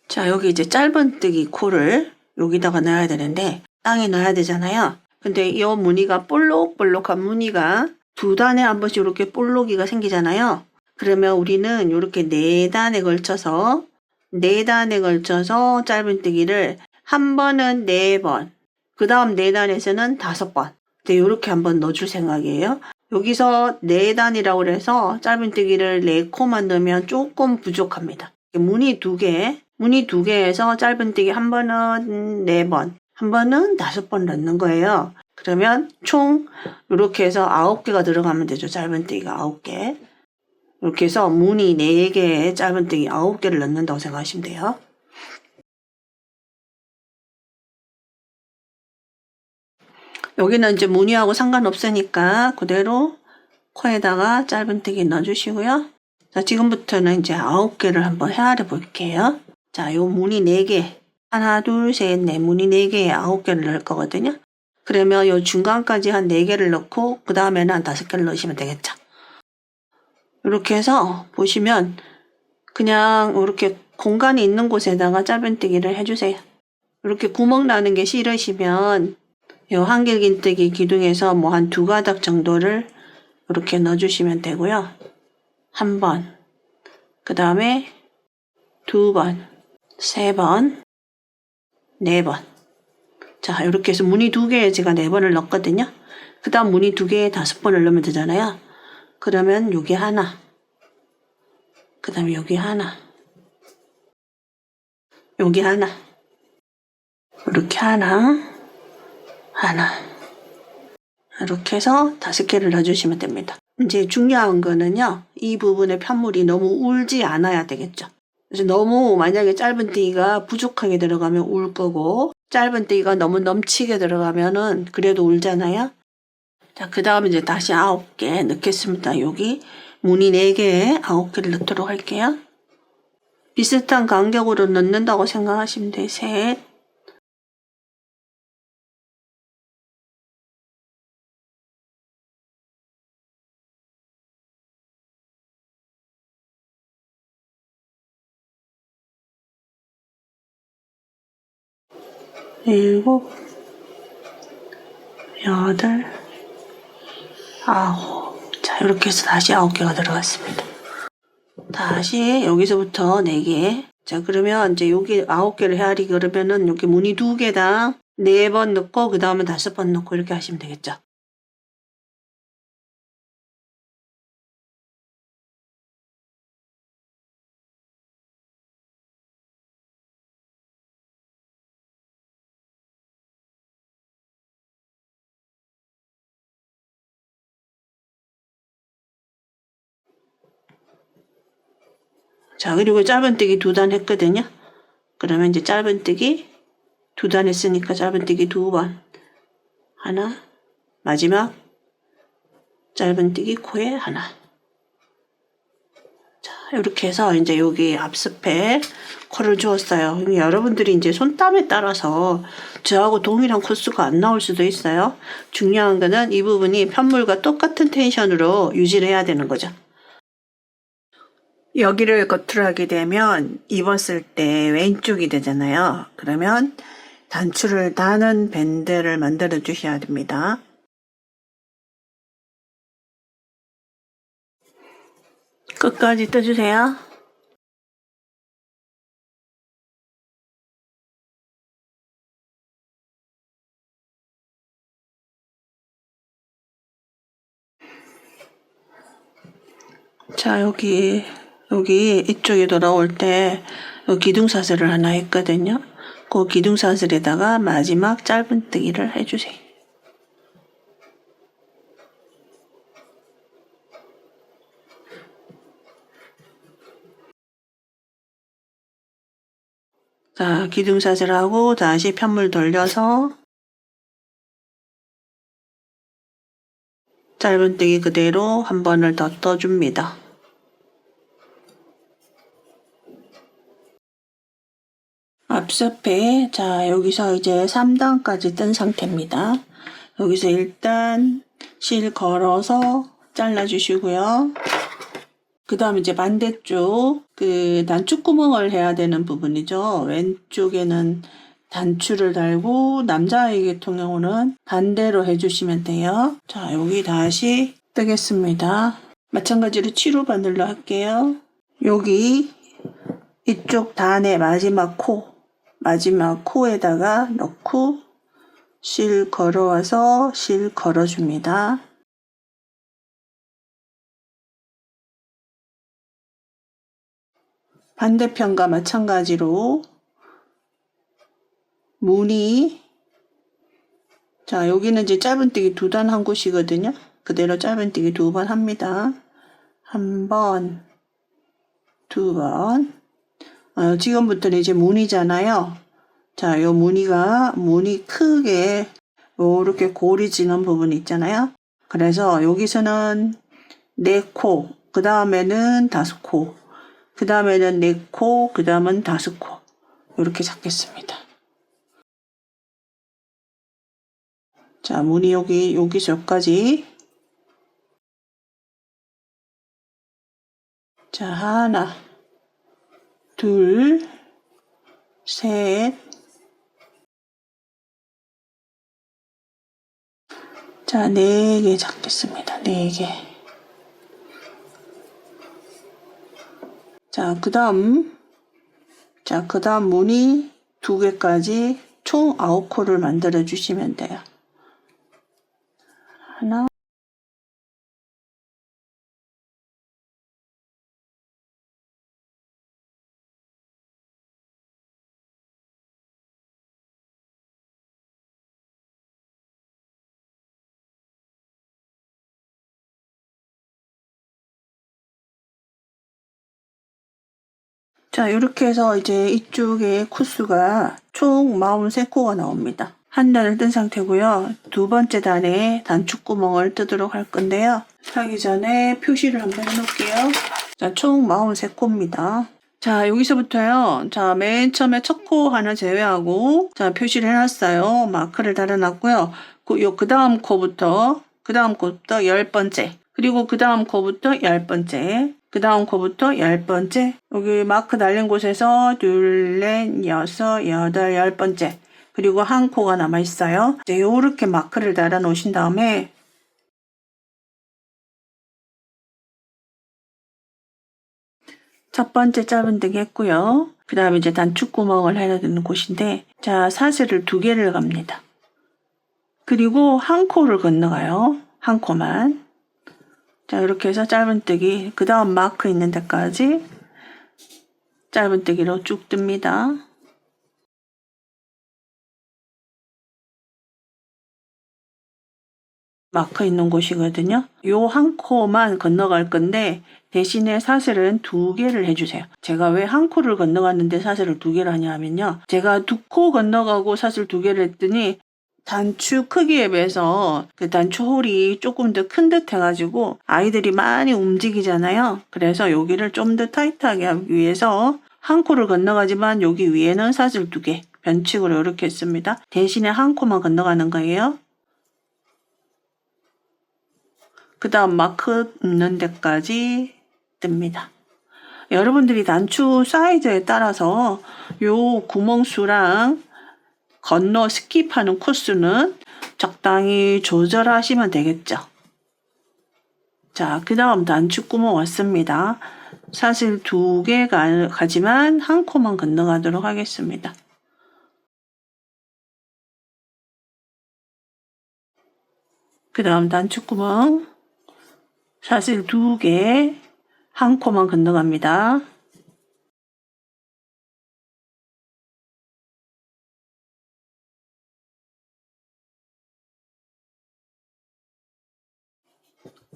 자, 여기 이제 짧은뜨기 코를 여기다가 넣어야 되는데 땅에 넣어야 되잖아요. 근데 이 무늬가 볼록볼록한 무늬가 두 단에 한 번씩 이렇게 볼록이가 생기잖아요. 그러면 우리는 이렇게 네 단에 걸쳐서 짧은뜨기를 한 번은 4번, 그 다음 4단에서는 5번. 네, 이렇게 한번 넣어줄 생각이에요. 여기서 4단이라고 해서 짧은뜨기를 4코만 넣으면 조금 부족합니다. 무늬 2개에서 짧은뜨기 한 번은 4번, 한 번은 5번 넣는 거예요. 그러면 총 이렇게 해서 9개가 들어가면 되죠. 짧은뜨기가 9개. 이렇게 해서 무늬 4개에 짧은뜨기 9개를 넣는다고 생각하시면 돼요. 여기는 이제 무늬하고 상관없으니까 그대로 코에다가 짧은뜨기 넣어주시고요. 자, 지금부터는 이제 9개를 한번 헤아려 볼게요. 자, 요 무늬 4개. 하나, 둘, 셋, 넷. 무늬 4개에 9개를 넣을 거거든요. 그러면 요 중간까지 한 4개를 넣고 그 다음에는 한 5개를 넣으시면 되겠죠. 이렇게 해서 보시면 그냥 이렇게 공간이 있는 곳에다가 짧은뜨기를 해주세요. 이렇게 구멍 나는 게 싫으시면 요 한길긴뜨기 기둥에서 뭐 한 2가닥 정도를 이렇게 넣어주시면 되고요. 1번, 그 다음에 2번, 3번, 4번. 자, 이렇게 해서 무늬 2개에 제가 4번을 넣었거든요. 그 다음 무늬 2개에 5번을 넣으면 되잖아요. 그러면 여기 하나, 그 다음에 여기 하나, 여기 하나, 이렇게 하나, 이렇게 해서 5개를 넣어주시면 됩니다. 이제 중요한 거는요, 이 부분의 편물이 너무 울지 않아야 되겠죠. 그래서 너무 만약에 짧은뜨기가 부족하게 들어가면 울 거고, 짧은뜨기가 너무 넘치게 들어가면은 그래도 울잖아요. 자, 그 다음에 이제 다시 9개 넣겠습니다. 여기 무늬 4개에 9개를 넣도록 할게요. 비슷한 간격으로 넣는다고 생각하시면 돼요. 셋, 일곱, 여덟, 9. 자, 이렇게 해서 다시 9개가 들어갔습니다. 다시 여기서부터 4개. 자, 그러면 이제 여기 9개를 헤아리기 그러면은 여기 무늬 2개당 4번 넣고 그 다음에 5번 넣고 이렇게 하시면 되겠죠. 자, 그리고 짧은뜨기 2단 했거든요. 그러면 이제 짧은뜨기 2단 했으니까 짧은뜨기 2번. 하나, 마지막 짧은뜨기 코에 하나. 자, 이렇게 해서 이제 여기 앞스페 코를 주었어요. 여러분들이 이제 손땀에 따라서 저하고 동일한 코스가 안 나올 수도 있어요. 중요한 거는 이 부분이 편물과 똑같은 텐션으로 유지를 해야 되는 거죠. 여기를 겉으로 하게 되면 입었을 때 왼쪽이 되잖아요. 그러면 단추를 다는 밴드를 만들어 주셔야 됩니다. 끝까지 떠주세요. 자, 여기 이쪽에 돌아올 때 기둥사슬을 하나 했거든요. 그 기둥사슬에다가 마지막 짧은뜨기를 해주세요. 자, 기둥샷을 하고 다시 편물 돌려서 짧은뜨기 그대로 한 번을 더 떠줍니다. 앞섭에 자 여기서 이제 3단까지 뜬 상태입니다. 여기서 일단 실 걸어서 잘라주시고요. 그 다음 이제 반대쪽 그 단추구멍을 해야 되는 부분이죠. 왼쪽에는 단추를 달고 남자의 경우는 반대로 해주시면 돼요. 자, 여기 다시 뜨겠습니다. 마찬가지로 치루 바늘로 할게요. 여기 이쪽 단의 마지막 코에다가 넣고 실 걸어와서 실 걸어줍니다. 반대편과 마찬가지로 무늬 자 여기는 이제 짧은뜨기 2단 한 곳이거든요. 그대로 짧은뜨기 2번 합니다. 한 번, 2번. 지금부터는 이제 무늬잖아요. 자, 요 무늬 크게 이렇게 골이 지는 부분 있잖아요. 그래서 여기서는 4코, 그 다음에는 5코, 그 다음에는 4코, 그 다음은 5코. 이렇게 잡겠습니다. 자, 무늬 여기서 여기까지. 자, 하나, 둘, 셋. 자, 4개 잡겠습니다. 4개. 자, 그 다음 무늬 2개까지 총 9코를 만들어 주시면 돼요. 하나, 자, 이렇게 해서 이제 이쪽에 코수가 총 43코가 나옵니다. 한 단을 뜬 상태고요. 두 번째 단에 단축구멍을 뜨도록 할 건데요. 하기 전에 표시를 한번 해놓을게요. 자, 총 43코입니다. 자, 여기서부터요. 자, 맨 처음에 첫 코 하나 제외하고, 자, 표시를 해놨어요. 마크를 달아놨고요. 그 다음 코부터 10번째. 그리고 그 다음 코부터 10번째. 그 다음 코부터 10번째. 여기 마크 달린 곳에서 둘, 넷, 여섯, 여덟, 10번째. 그리고 한 코가 남아있어요. 이제 요렇게 마크를 달아 놓으신 다음에 첫 번째 짧은뜨기 했고요. 그 다음에 이제 단축구멍을 해야 되는 곳인데 자, 사슬을 2개를 갑니다. 그리고 한 코를 건너가요. 한 코만. 자, 이렇게 해서 짧은뜨기 그 다음 마크 있는 데까지 짧은뜨기로 쭉 뜹니다. 마크 있는 곳이거든요. 요 한 코만 건너갈 건데 대신에 사슬은 2개를 해주세요. 제가 왜 한 코를 건너갔는데 사슬을 2개를 하냐 하면요. 제가 2코 건너가고 사슬 2개를 했더니 단추 크기에 비해서 그 단추 홀이 조금 더 큰 듯 해가지고 아이들이 많이 움직이잖아요. 그래서 여기를 좀 더 타이트하게 하기 위해서 한 코를 건너가지만 여기 위에는 사슬 2개 변칙으로 이렇게 했습니다. 대신에 한 코만 건너가는 거예요. 그 다음 마크 있는 데까지 뜹니다. 여러분들이 단추 사이즈에 따라서 요 구멍수랑 건너 스킵하는 코수는 적당히 조절하시면 되겠죠. 자, 그 다음 단추구멍 왔습니다. 사슬 2개 가지만 한 코만 건너가도록 하겠습니다. 그 다음 단추구멍 사슬 2개 한 코만 건너갑니다.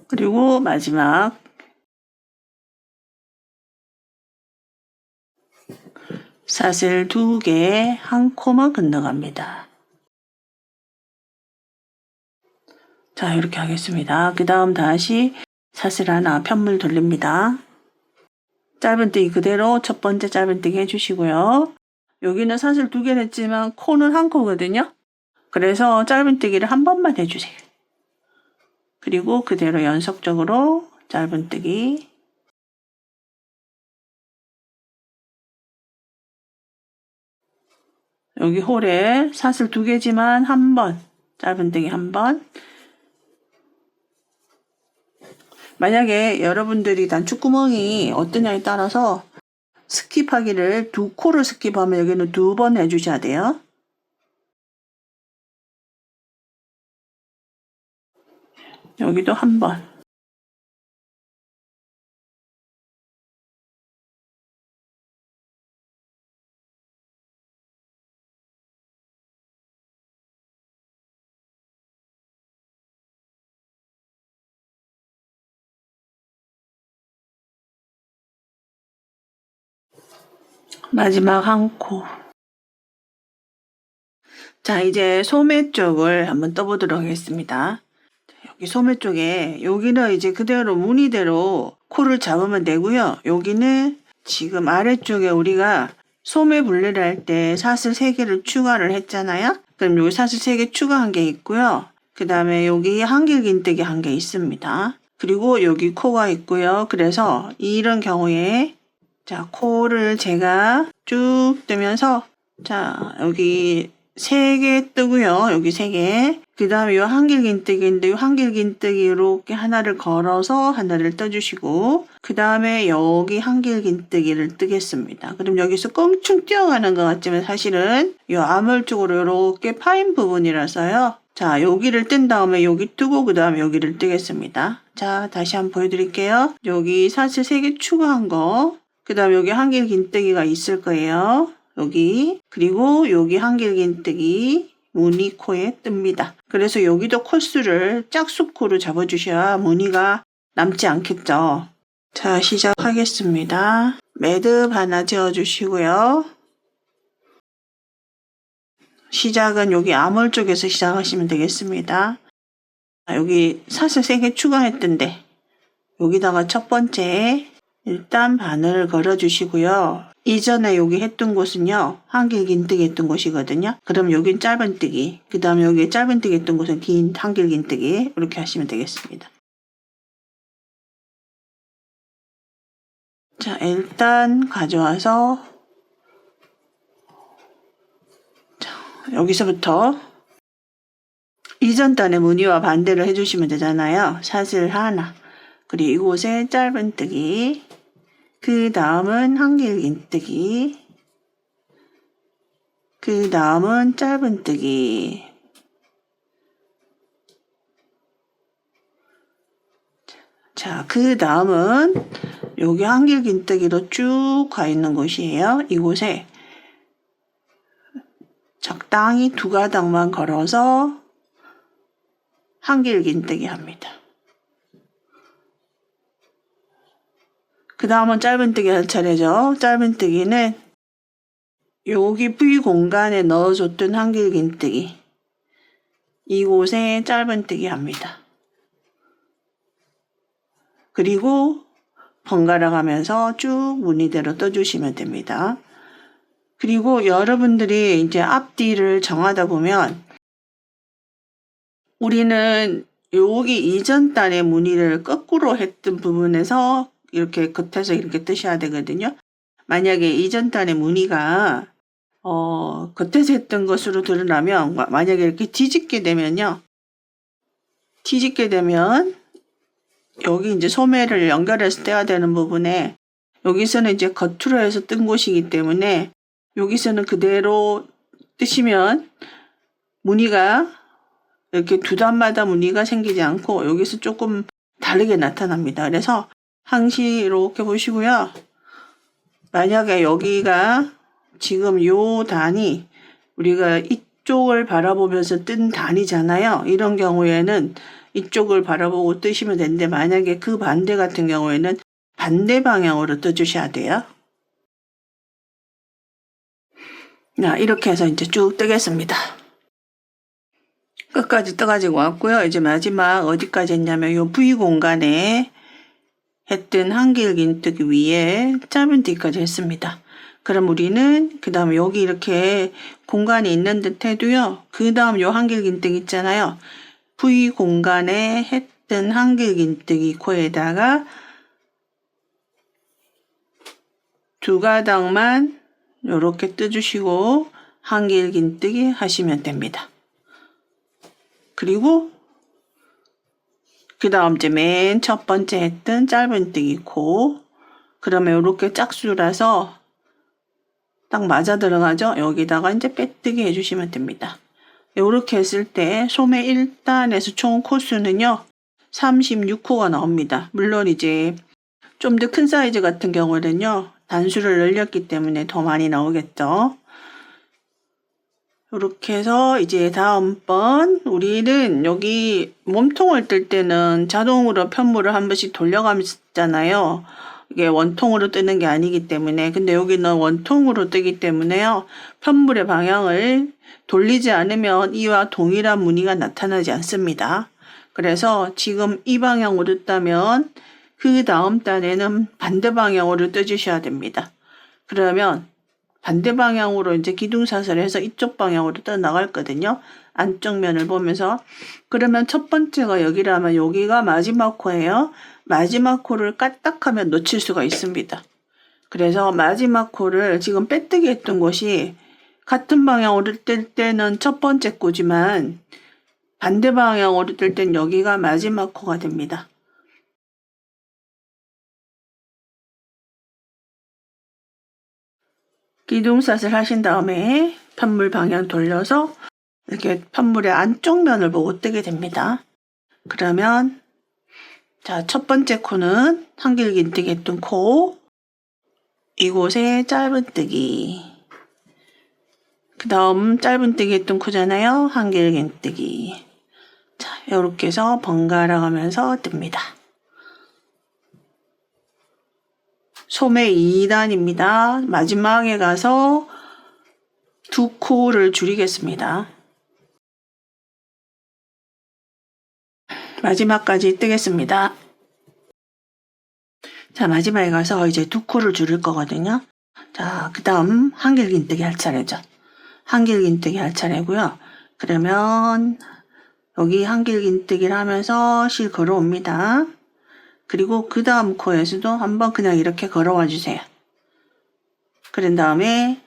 그리고 마지막 사슬 2개, 한 코만 건너갑니다. 자, 이렇게 하겠습니다. 그 다음 다시 사슬 하나 편물 돌립니다. 짧은뜨기 그대로 첫 번째 짧은뜨기 해주시고요. 여기는 사슬 2개를 했지만 코는 한 코거든요. 그래서 짧은뜨기를 한 번만 해주세요. 그리고 그대로 연속적으로 짧은뜨기. 여기 홀에 사슬 2개지만 한 번, 짧은뜨기 한 번. 만약에 여러분들이 단추구멍이 어떠냐에 따라서 스킵하기를 2코를 스킵하면 여기는 2번 해주셔야 돼요. 여기도 한 번. 마지막 한 코. 자, 이제 소매 쪽을 한번 떠보도록 하겠습니다. 여기 소매 쪽에 여기는 이제 그대로 무늬대로 코를 잡으면 되고요. 여기는 지금 아래쪽에 우리가 소매 분리를 할 때 사슬 3개를 추가를 했잖아요. 그럼 여기 사슬 3개 추가한 게 있고요. 그 다음에 여기 한길긴뜨기 한 게 있습니다. 그리고 여기 코가 있고요. 그래서 이런 경우에 자, 코를 제가 쭉 뜨면서 자, 여기 3개 뜨고요. 여기 3개. 그 다음에 이 한길긴뜨기인데 이 한길긴뜨기 이렇게 하나를 걸어서 하나를 떠주시고 그 다음에 여기 한길긴뜨기를 뜨겠습니다. 그럼 여기서 껑충 뛰어가는 것 같지만 사실은 이 아몰 쪽으로 이렇게 파인 부분이라서요. 자, 여기를 뜬 다음에 여기 뜨고 그 다음에 여기를 뜨겠습니다. 자, 다시 한번 보여드릴게요. 여기 사슬 3개 추가한 거. 그 다음에 여기 한길긴뜨기가 있을 거예요. 여기. 그리고 여기 한길긴뜨기 무늬 코에 뜹니다. 그래서 여기도 코스를 짝수코로 잡아주셔야 무늬가 남지 않겠죠. 자, 시작하겠습니다. 매듭 하나 지어주시고요. 시작은 여기 아몰 쪽에서 시작하시면 되겠습니다. 여기 사슬 3개 추가했던데 여기다가 첫 번째 일단 바늘을 걸어주시고요. 이전에 여기 했던 곳은요. 한길긴뜨기 했던 곳이거든요. 그럼 여긴 짧은뜨기. 그 다음에 여기 짧은뜨기 했던 곳은 긴 한길긴뜨기. 이렇게 하시면 되겠습니다. 자, 일단 가져와서 자, 여기서부터 이전 단의 무늬와 반대를 해주시면 되잖아요. 사슬 하나. 그리고 이곳에 짧은뜨기. 그 다음은 한길긴뜨기. 그 다음은 짧은뜨기. 자, 그 다음은 여기 한길긴뜨기로 쭉 가 있는 곳이에요. 이곳에 적당히 2가닥만 걸어서 한길긴뜨기 합니다. 그 다음은 짧은뜨기 할 차례죠. 짧은뜨기는 여기 V 공간에 넣어줬던 한길긴뜨기. 이곳에 짧은뜨기 합니다. 그리고 번갈아 가면서 쭉 무늬대로 떠주시면 됩니다. 그리고 여러분들이 이제 앞뒤를 정하다 보면 우리는 여기 이전 단의 무늬를 거꾸로 했던 부분에서 이렇게 겉에서 이렇게 뜨셔야 되거든요. 만약에 이전 단의 무늬가 겉에서 했던 것으로 드러나면 만약에 이렇게 뒤집게 되면요. 뒤집게 되면 여기 이제 소매를 연결해서 떼야 되는 부분에 여기서는 이제 겉으로 해서 뜬 곳이기 때문에 여기서는 그대로 뜨시면 무늬가 이렇게 두 단마다 무늬가 생기지 않고 여기서 조금 다르게 나타납니다. 그래서 항시 이렇게 보시고요. 만약에 여기가 지금 요 단이 우리가 이쪽을 바라보면서 뜬 단이잖아요. 이런 경우에는 이쪽을 바라보고 뜨시면 되는데 만약에 그 반대 같은 경우에는 반대 방향으로 떠주셔야 돼요. 자, 이렇게 해서 이제 쭉 뜨겠습니다. 끝까지 떠가지고 왔고요. 이제 마지막 어디까지 했냐면 요 V 공간에 했던 한길긴뜨기 위에 짧은뜨기까지 했습니다. 그럼 우리는 그 다음에 여기 이렇게 공간이 있는 듯 해도요. 그 다음 요 한길긴뜨기 있잖아요. V 공간에 했던 한길긴뜨기 코에다가 두 가닥만 요렇게 뜨주시고 한길긴뜨기 하시면 됩니다. 그리고 그 다음 이제 맨 첫 번째 했던 짧은뜨기 코, 그러면 이렇게 짝수라서 딱 맞아 들어가죠. 여기다가 이제 빼뜨기 해주시면 됩니다. 이렇게 했을 때 소매 1단에서 총 코수는요 36코가 나옵니다. 물론 이제 좀 더 큰 사이즈 같은 경우는요 단수를 늘렸기 때문에 더 많이 나오겠죠. 이렇게 해서 이제 다음번 우리는 여기 몸통을 뜰 때는 자동으로 편물을 한 번씩 돌려가잖아요. 이게 원통으로 뜨는 게 아니기 때문에. 근데 여기는 원통으로 뜨기 때문에요. 편물의 방향을 돌리지 않으면 이와 동일한 무늬가 나타나지 않습니다. 그래서 지금 이 방향으로 뜨면 그 다음 단에는 반대 방향으로 떠주셔야 됩니다. 그러면 반대 방향으로 이제 기둥사슬 해서 이쪽 방향으로 떠 나갈거든요. 안쪽 면을 보면서. 그러면 첫 번째가 여기라면 여기가 마지막 코예요. 마지막 코를 까딱하면 놓칠 수가 있습니다. 그래서 마지막 코를 지금 빼뜨기 했던 곳이 같은 방향으로 뜰 때는 첫 번째 코지만 반대 방향으로 뜰 땐 여기가 마지막 코가 됩니다. 기둥사슬 하신 다음에 편물 방향 돌려서 이렇게 편물의 안쪽 면을 보고 뜨게 됩니다. 그러면 자, 첫 번째 코는 한길긴뜨기 했던 코, 이곳에 짧은뜨기, 그 다음 짧은뜨기 했던 코잖아요. 한길긴뜨기. 자, 이렇게 해서 번갈아 가면서 뜹니다. 소매 2단입니다. 마지막에 가서 두 코를 줄이겠습니다. 마지막까지 뜨겠습니다. 자, 마지막에 가서 이제 두 코를 줄일 거거든요. 자, 그 다음 한길긴뜨기 할 차례죠. 한길긴뜨기 할 차례고요. 그러면 여기 한길긴뜨기를 하면서 실 걸어옵니다. 그리고 그 다음 코에서도 한번 그냥 이렇게 걸어와 주세요. 그런 다음에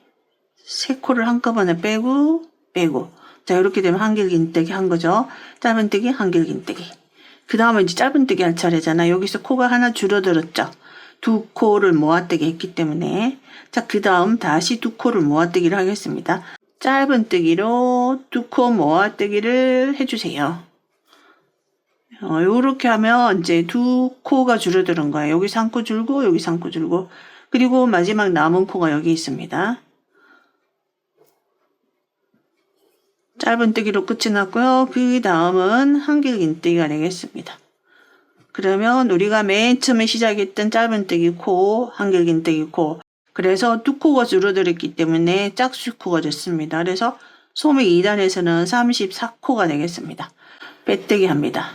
세 코를 한꺼번에 빼고 자, 이렇게 되면 한길긴뜨기 한 거죠. 짧은뜨기, 한길긴뜨기. 그 다음에 이제 짧은뜨기 할 차례잖아. 여기서 코가 하나 줄어들었죠. 두 코를 모아뜨기 했기 때문에. 자, 그 다음 다시 두 코를 모아뜨기를 하겠습니다. 짧은뜨기로 두 코 모아뜨기를 해주세요. 요렇게 하면 이제 두 코가 줄어드는 거예요. 여기서 한 코 줄고 여기서 한 코 줄고, 그리고 마지막 남은 코가 여기 있습니다. 짧은뜨기로 끝이 났고요. 그 다음은 한길긴뜨기가 되겠습니다. 그러면 우리가 맨 처음에 시작했던 짧은뜨기 코, 한길긴뜨기 코, 그래서 두 코가 줄어들었기 때문에 짝수코가 됐습니다. 그래서 소매 2단에서는 34코가 되겠습니다. 빼뜨기 합니다.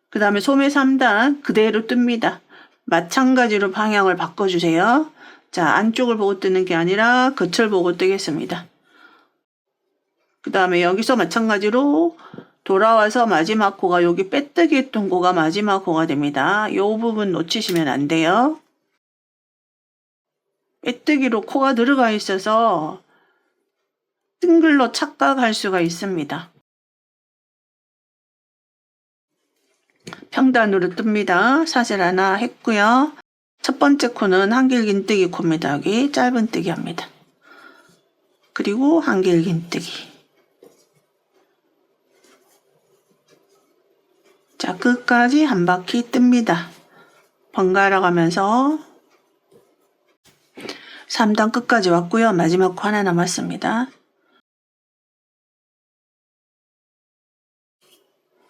그 다음에 소매 3단 그대로 뜹니다. 마찬가지로 방향을 바꿔주세요. 자, 안쪽을 보고 뜨는 게 아니라 겉을 보고 뜨겠습니다. 그 다음에 여기서 마찬가지로 돌아와서 마지막 코가 여기 빼뜨기 했던 코가 마지막 코가 됩니다. 이 부분 놓치시면 안 돼요. 빼뜨기로 코가 들어가 있어서 뜬글로 착각할 수가 있습니다. 평단으로 뜹니다. 사슬 하나 했고요. 첫 번째 코는 한길긴뜨기 코입니다. 여기 짧은뜨기 합니다. 그리고 한길긴뜨기. 자, 끝까지 한 바퀴 뜹니다. 번갈아 가면서 3단 끝까지 왔고요. 마지막 코 하나 남았습니다.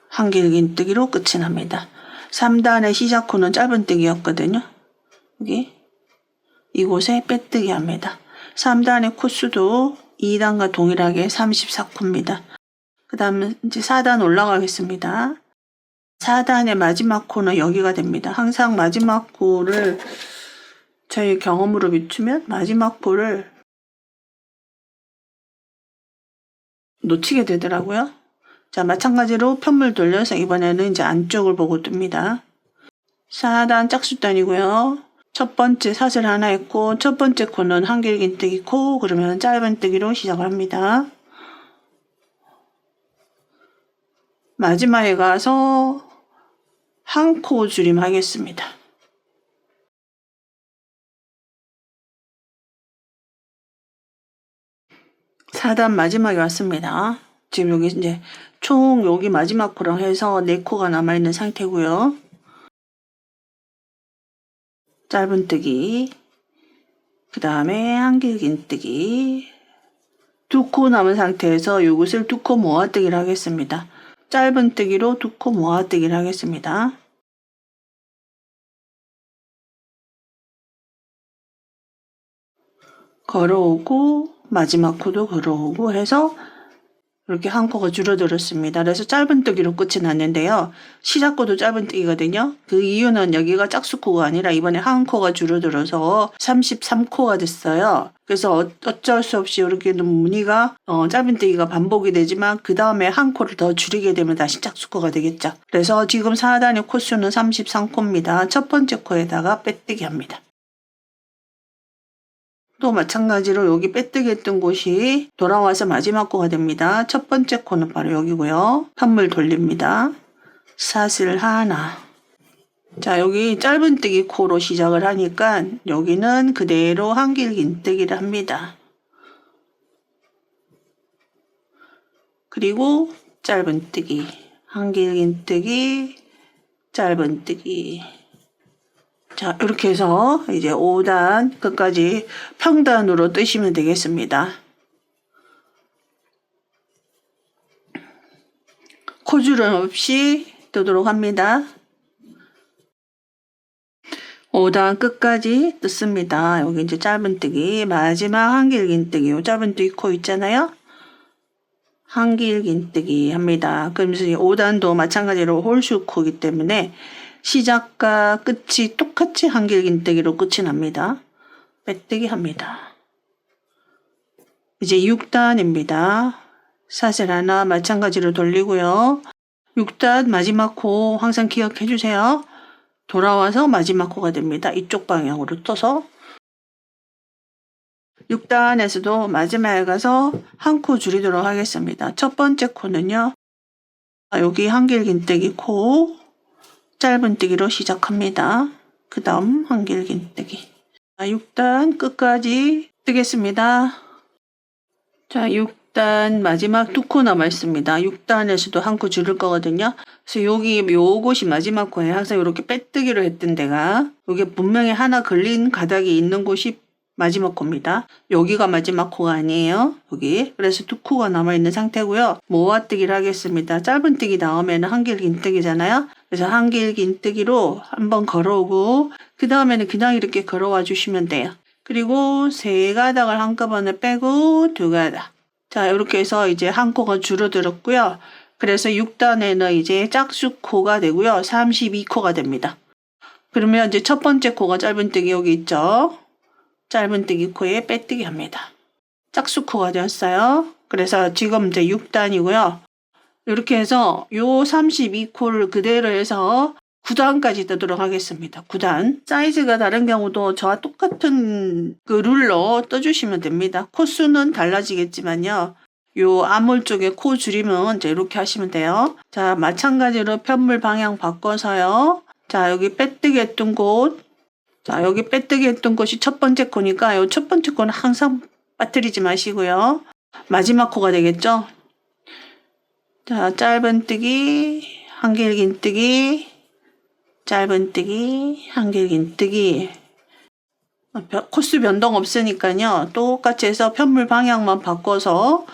한길긴뜨기로 끝이 납니다. 3단의 시작 코는 짧은뜨기였거든요. 여기 이곳에 빼뜨기 합니다. 3단의 코수도 2단과 동일하게 34코입니다. 그 다음에 이제 4단 올라가겠습니다. 4단의 마지막 코는 여기가 됩니다. 항상 마지막 코를 저희 경험으로 비추면 마지막 코를 놓치게 되더라고요. 자, 마찬가지로 편물 돌려서 이번에는 이제 안쪽을 보고 뜹니다. 4단 짝수단이고요. 첫 번째 사슬 하나 했고 첫 번째 코는 한길긴뜨기 코, 그러면 짧은뜨기로 시작을 합니다. 마지막에 가서 한 코 줄임 하겠습니다. 사단 마지막에 왔습니다. 지금 여기 이제 총 여기 마지막 코랑 해서 4코가 남아있는 상태고요. 짧은뜨기, 그 다음에 한길긴뜨기, 2코 남은 상태에서 이것을 2코 모아뜨기를 하겠습니다. 짧은뜨기로 2코 모아뜨기를 하겠습니다. 걸어오고 마지막 코도 걸어오고 해서 이렇게 한 코가 줄어들었습니다. 그래서 짧은뜨기로 끝이 났는데요. 시작코도 짧은뜨기거든요. 그 이유는 여기가 짝수코가 아니라 이번에 한 코가 줄어들어서 33코가 됐어요. 그래서 어쩔 수 없이 이렇게 무늬가 짧은뜨기가 반복이 되지만 그 다음에 한 코를 더 줄이게 되면 다시 짝수코가 되겠죠. 그래서 지금 4단의 코수는 33코입니다. 첫 번째 코에다가 빼뜨기 합니다. 또 마찬가지로 여기 빼뜨기 했던 곳이 돌아와서 마지막 코가 됩니다. 첫 번째 코는 바로 여기고요. 편물 돌립니다. 사슬 하나. 자, 여기 짧은뜨기 코로 시작을 하니까 여기는 그대로 한길긴뜨기를 합니다. 그리고 짧은뜨기, 한길긴뜨기, 짧은뜨기. 자, 이렇게 해서 이제 5단 끝까지 평단으로 뜨시면 되겠습니다. 코줄은 없이 뜨도록 합니다. 5단 끝까지 뜯습니다. 여기 이제 짧은뜨기, 마지막 한길긴뜨기, 요 짧은뜨기 코 있잖아요. 한길긴뜨기 합니다. 그러면서 5단도 마찬가지로 홀수 코이기 때문에 시작과 끝이 똑같이 한길긴뜨기로 끝이 납니다. 빼뜨기 합니다. 이제 6단입니다. 사슬 하나 마찬가지로 돌리고요. 6단 마지막 코 항상 기억해 주세요. 돌아와서 마지막 코가 됩니다. 이쪽 방향으로 떠서 6단에서도 마지막에 가서 한 코 줄이도록 하겠습니다. 첫 번째 코는요. 여기 한길긴뜨기 코 짧은뜨기로 시작합니다. 그 다음 한길긴뜨기. 6단 끝까지 뜨겠습니다. 자, 6단 마지막 2코 남아있습니다. 6단에서도 한 코 줄일 거거든요. 그래서 여기 요곳이 마지막 코에 항상 이렇게 빼뜨기로 했던 데가 여기 분명히 하나 걸린 가닥이 있는 곳이 마지막 코입니다. 여기가 마지막 코가 아니에요. 여기. 그래서 2코가 남아있는 상태고요. 모아뜨기를 하겠습니다. 짧은뜨기 다음에는 한길긴뜨기잖아요. 그래서 한길긴뜨기로 한번 걸어오고 그 다음에는 그냥 이렇게 걸어와 주시면 돼요. 그리고 3가닥을 한꺼번에 빼고 2가닥. 자, 이렇게 해서 이제 한 코가 줄어들었고요. 그래서 6단에는 이제 짝수코가 되고요. 32코가 됩니다. 그러면 이제 첫 번째 코가 짧은뜨기 여기 있죠. 짧은뜨기 코에 빼뜨기 합니다. 짝수코가 되었어요. 그래서 지금 이제 6단이고요. 이렇게 해서 요 32코를 그대로 해서 9단까지 뜨도록 하겠습니다. 9단. 사이즈가 다른 경우도 저와 똑같은 그 룰로 떠주시면 됩니다. 코수는 달라지겠지만요. 요 암홀 쪽에 코 줄이면 이제 이렇게 하시면 돼요. 자, 마찬가지로 편물 방향 바꿔서요. 자, 여기 빼뜨기 했던 곳. 자, 여기 빼뜨기 했던 곳이 첫 번째 코니까 요 첫 번째 코는 항상 빠뜨리지 마시고요. 마지막 코가 되겠죠. 자, 짧은뜨기, 한길긴뜨기, 짧은뜨기, 한길긴뜨기. 코수 변동 없으니까요. 똑같이 해서 편물 방향만 바꿔서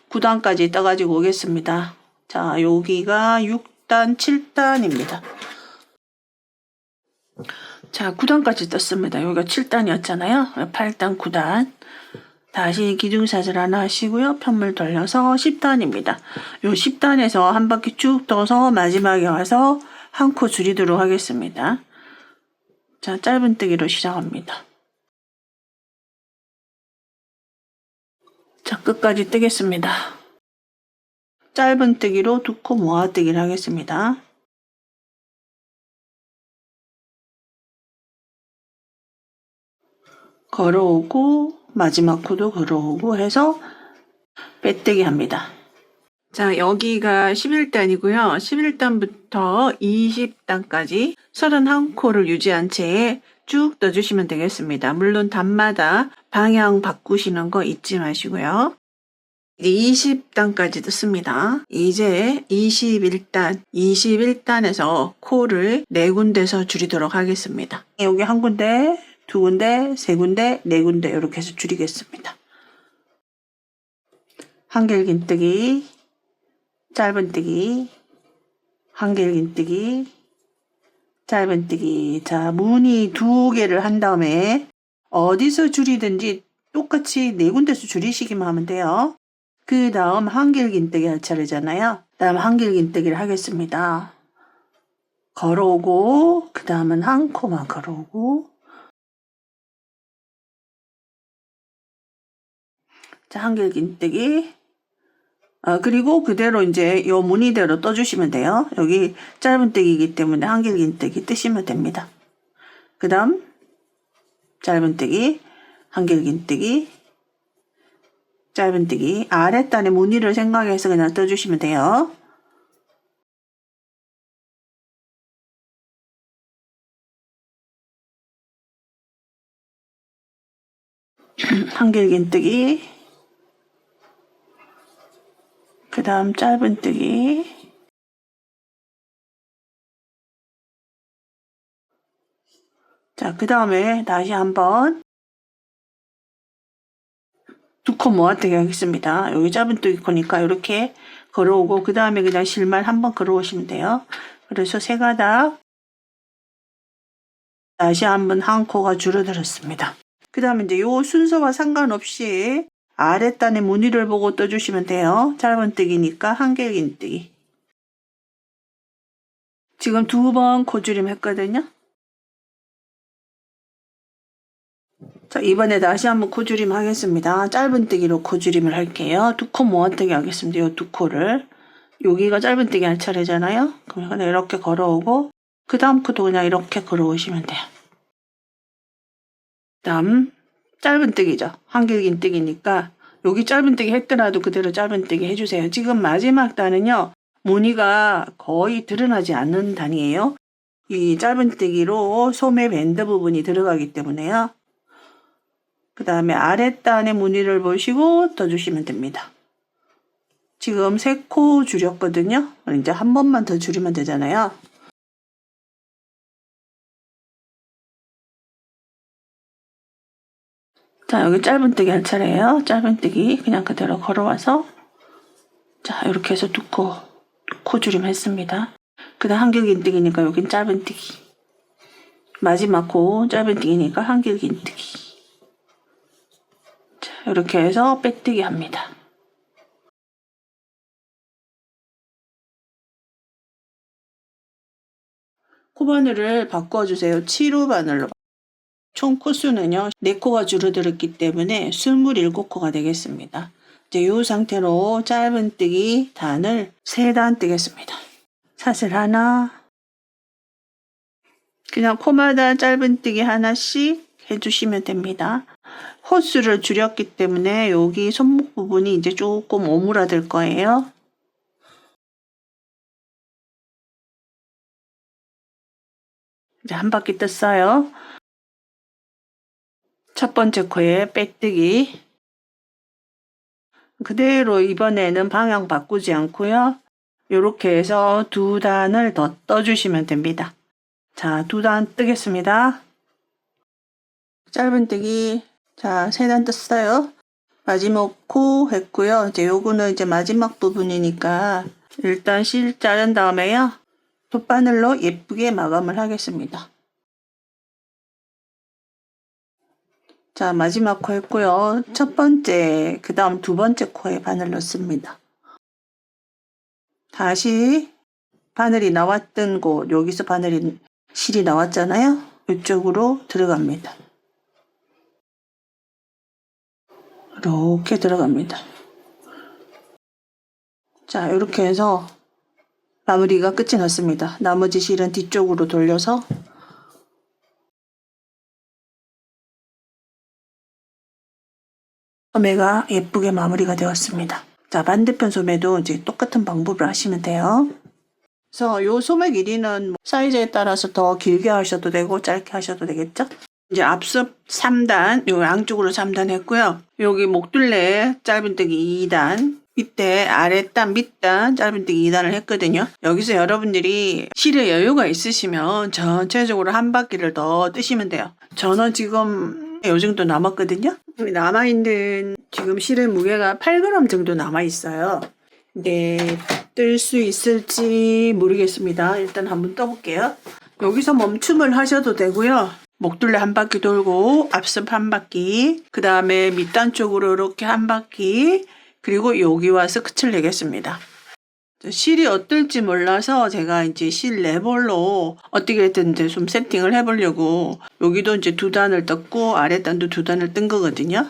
9단까지 떠가지고 오겠습니다. 자, 여기가 6단, 7단입니다. 자, 9단까지 떴습니다. 여기가 7단이었잖아요. 8단, 9단. 다시 기둥샷을 하나 하시고요. 편물 돌려서 10단입니다. 요 10단에서 한 바퀴 쭉 떠서 마지막에 와서 한 코 줄이도록 하겠습니다. 자, 짧은뜨기로 시작합니다. 자, 끝까지 뜨겠습니다. 짧은뜨기로 두 코 모아뜨기를 하겠습니다. 걸어오고 마지막 코도 걸어오고 해서 빼뜨기 합니다. 자, 여기가 11단이고요. 11단부터 20단까지 31코를 유지한 채 쭉 떠주시면 되겠습니다. 물론 단마다 방향 바꾸시는 거 잊지 마시고요. 이제 20단까지 떴습니다. 이제 21단에서 코를 4군데서 줄이도록 하겠습니다. 여기 한 군데, 두 군데, 세 군데, 네 군데 이렇게 해서 줄이겠습니다. 한길긴뜨기, 짧은뜨기, 한길긴뜨기, 짧은뜨기. 자, 무늬 2개를 한 다음에 어디서 줄이든지 똑같이 4군데서 줄이시기만 하면 돼요. 그 다음 한길긴뜨기 할 차례잖아요. 다음 한길긴뜨기를 하겠습니다. 걸어오고 그 다음은 한 코만 걸어오고, 자, 한길긴뜨기. 그리고 그대로 이제 요 무늬대로 떠주시면 돼요. 여기 짧은뜨기이기 때문에 한길긴뜨기 뜨시면 됩니다. 그 다음 짧은뜨기, 한길긴뜨기, 짧은뜨기. 아랫단에 무늬를 생각해서 그냥 떠주시면 돼요. 한길긴뜨기, 그 다음 짧은뜨기, 자, 그 다음에 다시 한번 두 코 모아뜨기 하겠습니다. 여기 짧은뜨기 코니까 이렇게 걸어오고 그 다음에 그냥 실만 한번 걸어오시면 돼요. 그래서 세 가닥 다시 한번 한 코가 줄어들었습니다. 그 다음에 이제 요 순서와 상관없이 아랫단의 무늬를 보고 떠주시면 돼요. 짧은뜨기니까 한길긴뜨기. 지금 2번 코줄임 했거든요. 자, 이번에 다시 한번 코줄임 하겠습니다. 짧은뜨기로 코줄임을 할게요. 두 코 모아뜨기 하겠습니다. 요 두 코를. 여기가 짧은뜨기 할 차례잖아요. 그럼 그냥 이렇게 걸어오고 그 다음 코도 그냥 이렇게 걸어오시면 돼요. 다음 짧은뜨기죠. 한길긴뜨기니까 여기 짧은뜨기 했더라도 그대로 짧은뜨기 해주세요. 지금 마지막 단은요, 무늬가 거의 드러나지 않는 단이에요. 이 짧은뜨기로 소매 밴드 부분이 들어가기 때문에요. 그 다음에 아랫단의 무늬를 보시고 떠주시면 됩니다. 지금 3코 줄였거든요. 이제 한 번만 더 줄이면 되잖아요. 자, 여기 짧은뜨기 할 차례예요. 짧은뜨기 그냥 그대로 걸어와서, 자, 이렇게 해서 두 코 줄임 했습니다. 그 다음 한길긴뜨기니까 여긴 짧은뜨기. 마지막 코 짧은뜨기니까 한길긴뜨기. 자, 이렇게 해서 빼뜨기 합니다. 코바늘을 바꿔주세요. 7호 바늘로. 총 코수는요, 4코가 줄어들었기 때문에 27코가 되겠습니다. 이제 이 상태로 짧은뜨기 단을 3단 뜨겠습니다. 사슬 하나, 그냥 코마다 짧은뜨기 하나씩 해주시면 됩니다. 호수를 줄였기 때문에 여기 손목 부분이 이제 조금 오므라들 거예요. 이제 한 바퀴 떴어요. 첫 번째 코에 빼뜨기. 그대로 이번에는 방향 바꾸지 않고요. 이렇게 해서 2단을 더 떠주시면 됩니다. 자, 2단 뜨겠습니다. 짧은뜨기. 자, 3단 떴어요. 마지막 코 했고요. 이제 요거는 이제 마지막 부분이니까 일단 실 자른 다음에요, 돗바늘로 예쁘게 마감을 하겠습니다. 자, 마지막 코 했고요. 첫 번째, 그 다음 두 번째 코에 바늘 넣습니다. 다시 바늘이 나왔던 곳, 여기서 실이 나왔잖아요. 이쪽으로 들어갑니다. 이렇게 들어갑니다. 자, 이렇게 해서 마무리가 끝이 났습니다. 나머지 실은 뒤쪽으로 돌려서 소매가 예쁘게 마무리가 되었습니다. 자, 반대편 소매도 이제 똑같은 방법을 하시면 돼요. 그래서 요 소매 길이는 사이즈에 따라서 더 길게 하셔도 되고 짧게 하셔도 되겠죠? 이제 앞섭 3단, 요 양쪽으로 3단 했고요. 여기 목둘레 짧은뜨기 2단, 밑에 아랫단, 밑단 짧은뜨기 2단을 했거든요. 여기서 여러분들이 실에 여유가 있으시면 전체적으로 한 바퀴를 더 뜨시면 돼요. 저는 지금 요 정도 남았거든요. 남아있는 지금 실의 무게가 8g 정도 남아있어요. 네, 뜰 수 있을지 모르겠습니다. 일단 한번 떠볼게요. 여기서 멈춤을 하셔도 되고요. 목둘레 한 바퀴 돌고 앞섭 한 바퀴, 그 다음에 밑단 쪽으로 이렇게 한 바퀴, 그리고 여기 와서 끝을 내겠습니다. 실이 어떨지 몰라서 제가 이제 실 레볼로 어떻게 했든지 좀 세팅을 해보려고 여기도 이제 두 단을 떴고 아랫단도 두 단을 뜬 거거든요.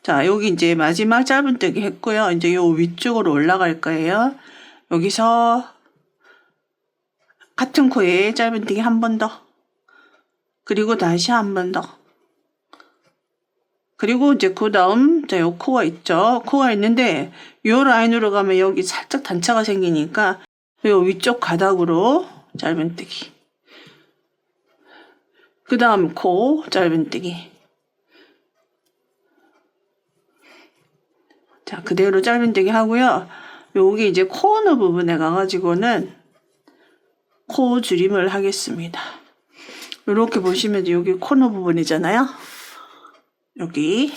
자, 여기 이제 마지막 짧은뜨기 했고요. 이제 요 위쪽으로 올라갈 거예요. 여기서 같은 코에 짧은뜨기 한 번 더, 그리고 다시 한 번 더, 그리고 이제 그 다음 자, 요 코가 있죠. 코가 있는데 요 라인으로 가면 여기 살짝 단차가 생기니까 요 위쪽 가닥으로 짧은뜨기, 그 다음 코 짧은뜨기. 자, 그대로 짧은뜨기 하고요. 여기 이제 코너 부분에 가가지고는 코 줄임을 하겠습니다. 이렇게 보시면 여기 코너 부분이잖아요. 여기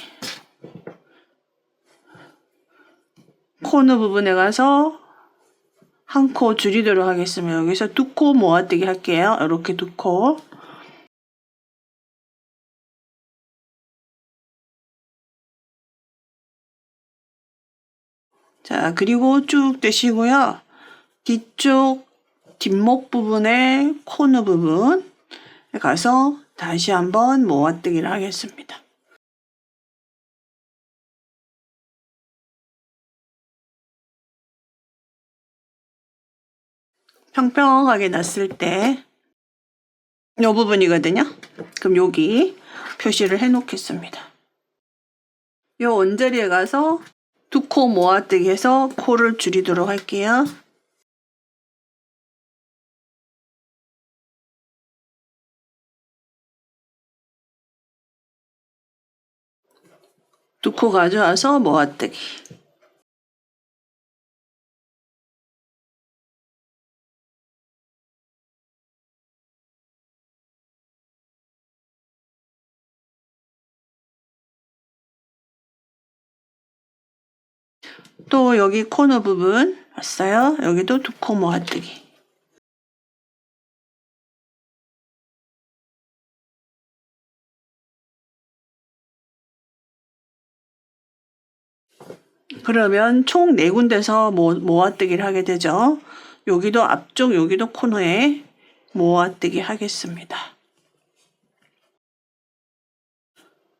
코너 부분에 가서 한 코 줄이도록 하겠습니다. 여기서 두 코 모아뜨기 할게요. 이렇게 두 코. 자, 그리고 쭉 뜨시고요. 뒤쪽 뒷목 부분에 코너 부분에 가서 다시 한번 모아뜨기를 하겠습니다. 평평하게 났을 때 이 부분이거든요. 그럼 여기 표시를 해 놓겠습니다. 이 언저리에 가서 두 코 모아뜨기 해서 코를 줄이도록 할게요. 두 코 가져와서 모아뜨기. 또 여기 코너 부분 왔어요. 여기도 두 코 모아뜨기. 그러면 총 4군데서 모아뜨기를 하게 되죠. 여기도 앞쪽, 여기도 코너에 모아뜨기 하겠습니다.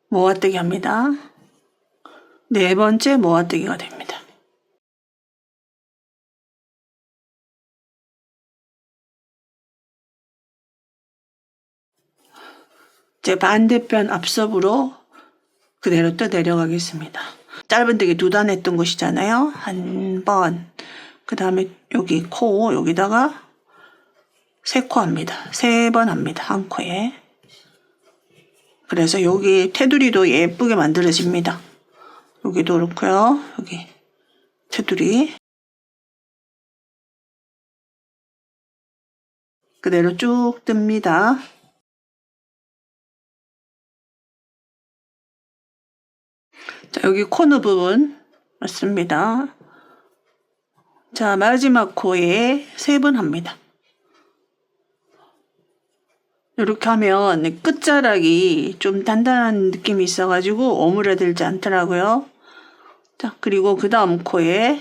모아뜨기 합니다. 4번째 모아뜨기가 됩니다. 이제 반대편 앞섭으로 그대로 또 내려가겠습니다. 짧은뜨기 2단 했던 곳이잖아요. 한 번, 그 다음에 여기 코, 여기다가 3코 합니다. 3번 합니다. 한 코에. 그래서 여기 테두리도 예쁘게 만들어집니다. 여기도 그렇고요. 여기 테두리 그대로 쭉 뜹니다. 자, 여기 코너 부분 맞습니다. 자, 마지막 코에 3번 합니다. 이렇게 하면 끝자락이 좀 단단한 느낌이 있어가지고 오므려들지 않더라고요. 자, 그리고 그 다음 코에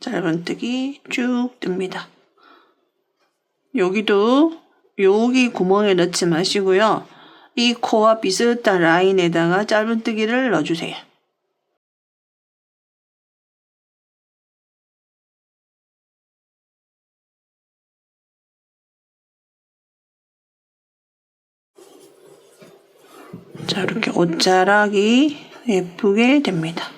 짧은뜨기 쭉 뜹니다. 여기도 여기 구멍에 넣지 마시고요. 이 코와 비슷한 라인에다가 짧은뜨기를 넣어주세요. 자, 이렇게 옷자락이 예쁘게 됩니다.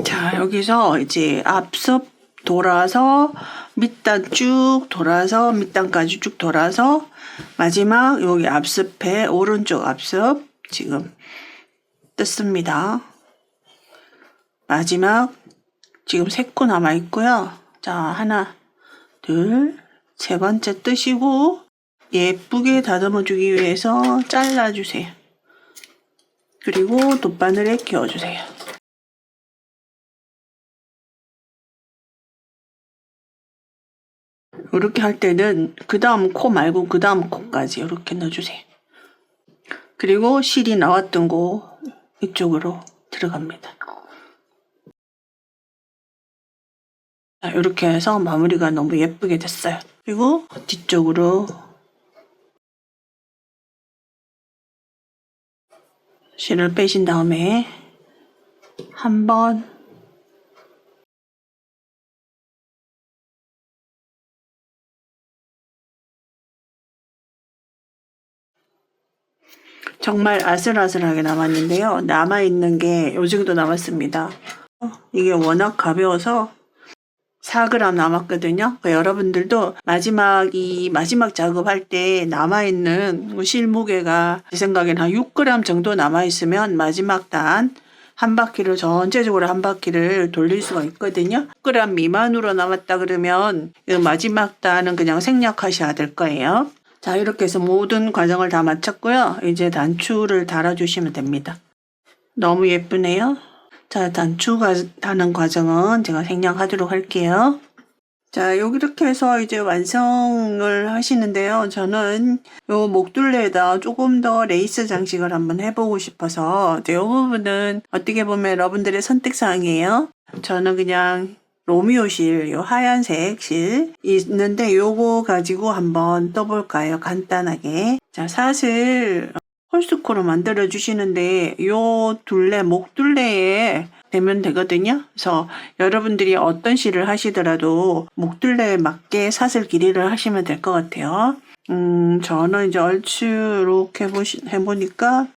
자, 여기서 이제 앞섭 돌아서 밑단 쭉 돌아서 밑단까지 쭉 돌아서 마지막 여기 앞섭에 오른쪽 앞섭 지금 뜯습니다. 마지막 지금 3코 남아 있고요. 자, 하나, 둘, 세 번째 뜨시고 예쁘게 다듬어 주기 위해서 잘라주세요. 그리고 돗바늘에 끼워주세요. 이렇게 할 때는 그 다음 코 말고 그 다음 코까지 이렇게 넣어주세요. 그리고 실이 나왔던 곳 이쪽으로 들어갑니다. 자, 이렇게 해서 마무리가 너무 예쁘게 됐어요. 그리고 뒤쪽으로 실을 빼신 다음에 한번 정말 아슬아슬하게 남았는데요. 남아있는 게 요 정도 남았습니다. 이게 워낙 가벼워서 4g 남았거든요. 그러니까 여러분들도 마지막 작업할 때 남아있는 실 무게가 제 생각엔 한 6g 정도 남아있으면 마지막 단 한 바퀴를 전체적으로 한 바퀴를 돌릴 수가 있거든요. 6g 미만으로 남았다 그러면 마지막 단은 그냥 생략하셔야 될 거예요. 자, 이렇게 해서 모든 과정을 다 마쳤고요. 이제 단추를 달아주시면 됩니다. 너무 예쁘네요. 자, 단추가 다는 과정은 제가 생략하도록 할게요. 자, 이렇게 해서 이제 완성을 하시는데요. 저는 요 목둘레에다 조금 더 레이스 장식을 한번 해보고 싶어서 이 부분은 어떻게 보면 여러분들의 선택사항이에요. 저는 그냥 로미오 실, 요 하얀색 실 있는데 요거 가지고 한번 떠볼까요? 간단하게. 자, 사실 홀스코로 만들어 주시는데 요 목둘레에 되면 되거든요. 그래서 여러분들이 어떤 실을 하시더라도 목둘레에 맞게 사슬 길이를 하시면 될 것 같아요. 저는 이제 얼추 이렇게 해보니까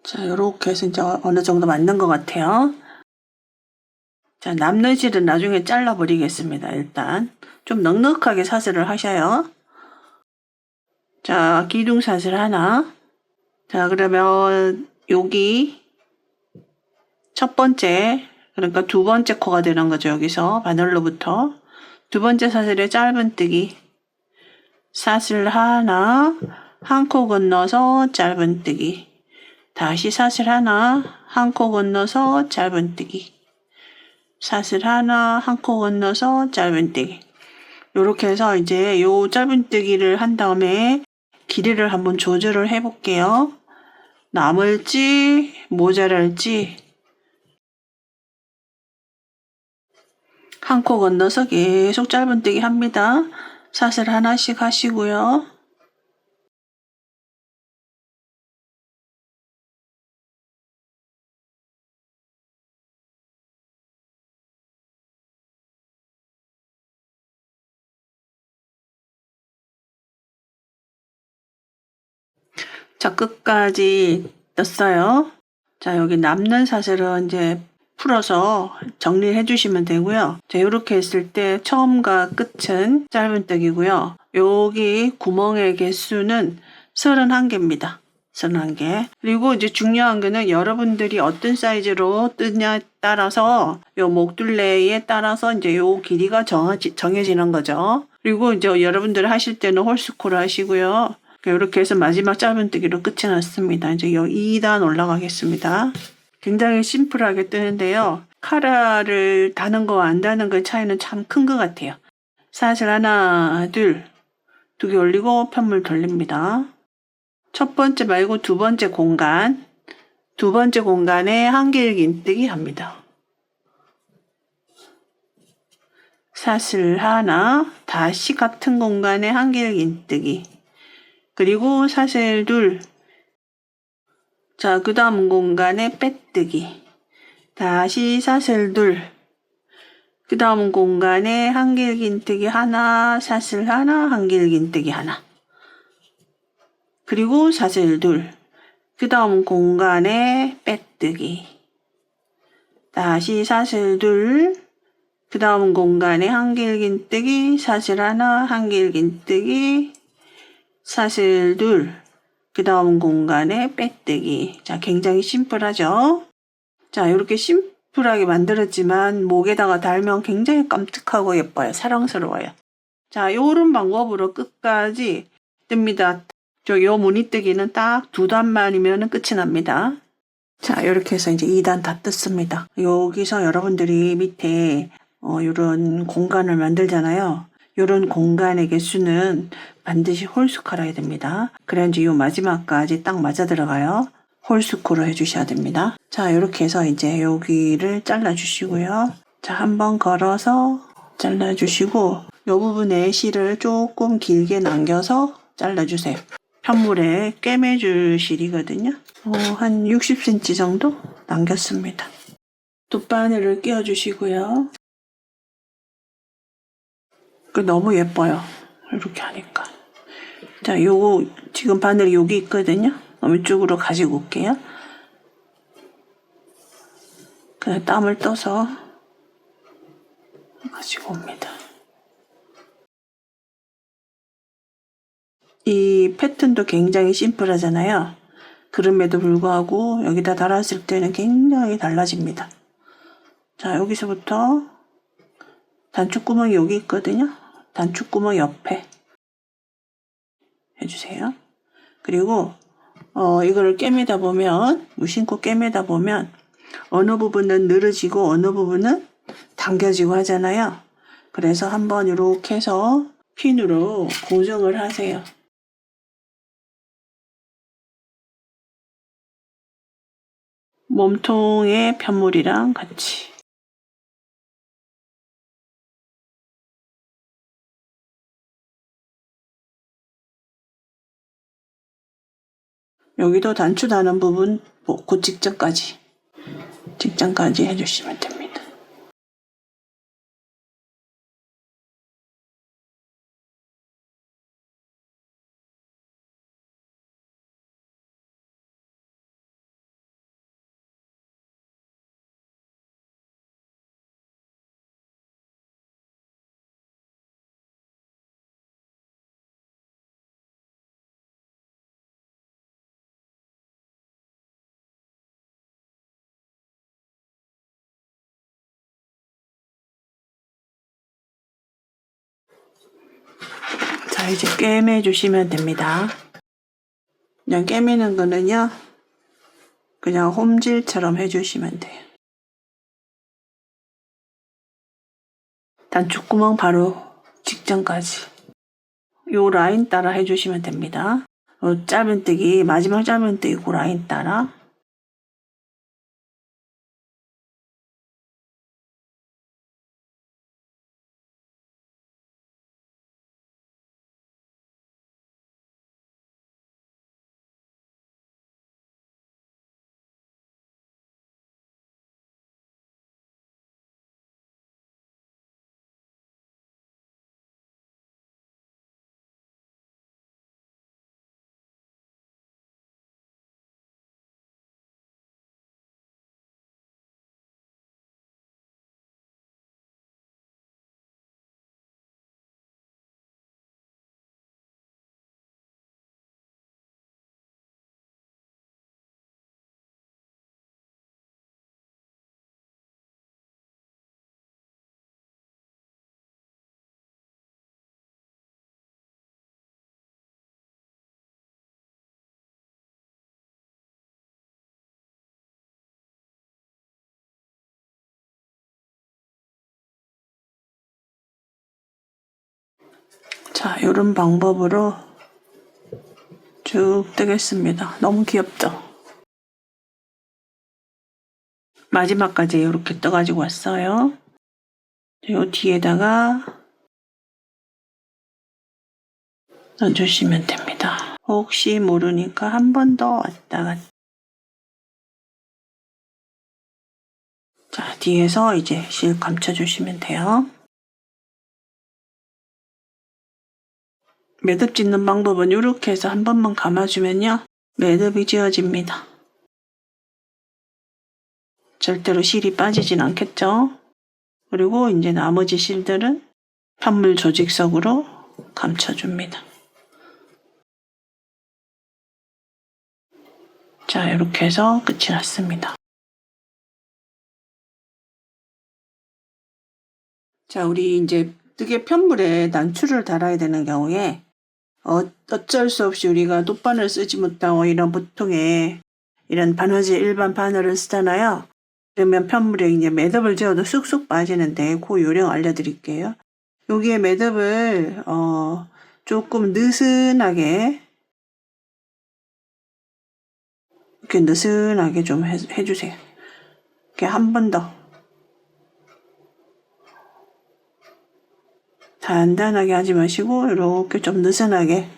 자, 이렇게 해서 이제 어느 정도 맞는 것 같아요. 자, 남는 실은 나중에 잘라버리겠습니다. 일단 좀 넉넉하게 사슬을 하셔요. 자, 기둥 사슬 하나. 자, 그러면 여기 첫 번째, 그러니까 두 번째 코가 되는 거죠. 여기서 바늘로부터 두 번째 사슬에 짧은뜨기 사슬 하나, 한 코 건너서 짧은뜨기, 다시 사슬 하나, 한 코 건너서 짧은뜨기, 사슬 하나, 한 코 건너서 짧은뜨기. 이렇게 해서 이제 요 짧은뜨기를 한 다음에 길이를 한번 조절을 해 볼게요. 남을지 모자랄지 한 코 건너서 계속 짧은뜨기 합니다. 사슬 하나씩 하시고요. 자, 끝까지 떴어요. 자, 여기 남는 사슬은 이제 풀어서 정리해 주시면 되고요. 자, 이렇게 했을 때 처음과 끝은 짧은뜨기고요. 여기 구멍의 개수는 31개입니다. 31개. 그리고 이제 중요한 거는 여러분들이 어떤 사이즈로 뜨냐에 따라서 요 목둘레에 따라서 이제 요 길이가 정해지는 거죠. 그리고 이제 여러분들 하실 때는 홀스코를 하시고요. 이렇게 해서 마지막 짧은뜨기로 끝이 났습니다. 이제 요 2단 올라가겠습니다. 굉장히 심플하게 뜨는데요. 카라를 다는 거와 안 다는 거의 차이는 참 큰 것 같아요. 사실 하나, 둘, 두 개 올리고 편물 돌립니다. 첫 번째 말고 두 번째 공간, 두 번째 공간에 한길긴뜨기 합니다. 사슬 하나, 다시 같은 공간에 한길긴뜨기, 그리고 사슬 둘, 자, 그 다음 공간에 빼뜨기, 다시 사슬 둘, 그 다음 공간에 한길긴뜨기 하나, 사슬 하나, 한길긴뜨기 하나, 그리고 사슬 둘, 그 다음 공간에 빼뜨기, 다시 사슬 둘, 그 다음 공간에 한길긴뜨기, 사슬 하나, 한길긴뜨기, 사슬 둘, 그 다음 공간에 빼뜨기. 자, 굉장히 심플하죠? 자, 이렇게 심플하게 만들었지만 목에다가 달면 굉장히 깜찍하고 예뻐요. 사랑스러워요. 자, 요런 방법으로 끝까지 뜹니다. 요 무늬뜨기는 딱 2단만이면 끝이 납니다. 자, 이렇게 해서 이제 2단 다 떴습니다. 여기서 여러분들이 밑에 이런 공간을 만들잖아요. 이런 공간의 개수는 반드시 홀수코로 해야 됩니다. 그래야지 이 마지막까지 딱 맞아 들어가요. 홀수코로 해주셔야 됩니다. 자, 이렇게 해서 이제 여기를 잘라주시고요. 자, 한번 걸어서 잘라주시고 이 부분에 실을 조금 길게 남겨서 잘라주세요. 편물에 꿰매줄 실이거든요. 한 60cm 정도 남겼습니다. 돗바늘을 끼워주시고요. 너무 예뻐요. 이렇게 하니까. 자, 요거 지금 바늘이 여기 있거든요. 이쪽으로 가지고 올게요. 그냥 땀을 떠서 가지고 옵니다. 이 패턴도 굉장히 심플하잖아요. 그럼에도 불구하고 여기다 달았을 때는 굉장히 달라집니다. 자, 여기서부터 단추구멍이 여기 있거든요. 단추구멍 옆에 해주세요. 그리고 이거를 꿰매다 보면, 무심코 꿰매다 보면 어느 부분은 늘어지고 어느 부분은 당겨지고 하잖아요. 그래서 한번 이렇게 해서 핀으로 고정을 하세요. 몸통의 편물이랑 같이. 여기도 단추 다는 부분 그 직전까지 해주시면 됩니다. 자, 이제 꿰매 주시면 됩니다. 그냥 꿰매는 거는요, 그냥 홈질처럼 해주시면 돼요. 단추구멍 바로 직전까지. 요 라인 따라 해주시면 됩니다. 짧은뜨기, 마지막 짧은뜨기 그 라인 따라. 자, 이런 방법으로 쭉 뜨겠습니다. 너무 귀엽죠? 마지막까지 이렇게 떠가지고 왔어요. 이 뒤에다가 넣어주시면 됩니다. 혹시 모르니까 한 번 더 왔다 갔다. 자, 뒤에서 이제 실 감춰주시면 돼요. 매듭 짓는 방법은 이렇게 해서 한 번만 감아주면요, 매듭이 지어집니다. 절대로 실이 빠지진 않겠죠? 그리고 이제 나머지 실들은 편물 조직석으로 감춰줍니다. 자, 이렇게 해서 끝이 났습니다. 자, 우리 이제 뜨개 편물에 난추를 달아야 되는 경우에 어쩔 수 없이 우리가 돗바늘 쓰지 못하고 이런 보통의 이런 바느질 일반 바늘을 쓰잖아요. 그러면 편물에 이제 매듭을 지어도 쑥쑥 빠지는데 그 요령 알려드릴게요. 여기에 매듭을 조금 느슨하게 이렇게 느슨하게 좀 해주세요. 이렇게 한 번 더 단단하게 하지 마시고 이렇게 좀 느슨하게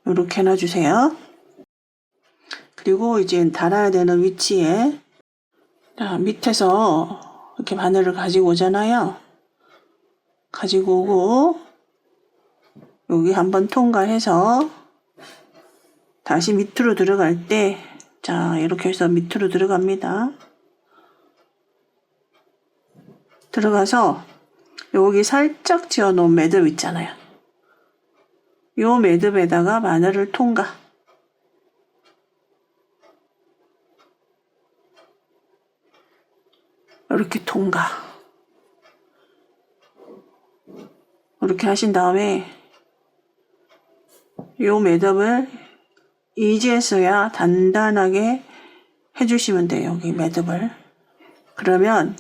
이렇게 해놔주세요. 그리고 이제 달아야 되는 위치에 밑에서 이렇게 바늘을 가지고 오잖아요. 가지고 오고 여기 한번 통과해서 다시 밑으로 들어갈 때 자, 이렇게 해서 밑으로 들어갑니다. 들어가서 여기 살짝 지어 놓은 매듭 있잖아요. 요 매듭에다가 바늘을 통과. 이렇게 통과. 이렇게 하신 다음에 요 매듭을 이제서야 단단하게 해주시면 돼요. 여기 매듭을. 그러면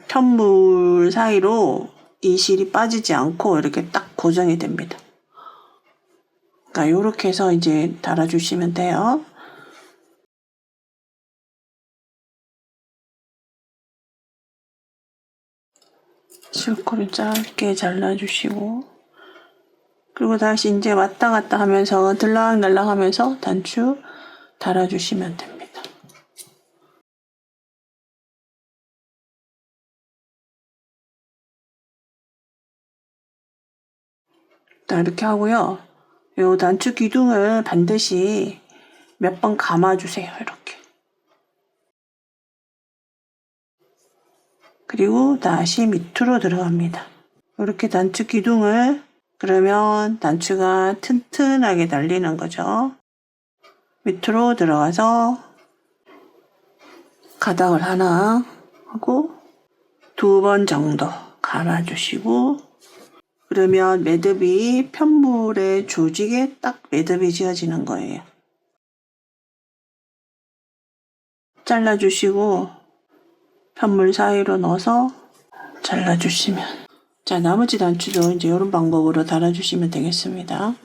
편물 사이로 이 실이 빠지지 않고 이렇게 딱 고정이 됩니다. 그러니까 이렇게 해서 이제 달아주시면 돼요. 실코를 짧게 잘라주시고 그리고 다시 이제 왔다 갔다 하면서 들락날락 하면서 단추 달아주시면 됩니다. 자, 이렇게 하고요. 요 단추 기둥을 반드시 몇 번 감아주세요. 이렇게. 그리고 다시 밑으로 들어갑니다. 이렇게 단추 기둥을 그러면 단추가 튼튼하게 달리는 거죠. 밑으로 들어가서 가닥을 하나 하고 2번 정도 감아주시고 그러면 매듭이 편물의 조직에 딱 매듭이 지어지는 거예요. 잘라주시고 편물 사이로 넣어서 잘라주시면 자, 나머지 단추도 이제 이런 방법으로 달아주시면 되겠습니다.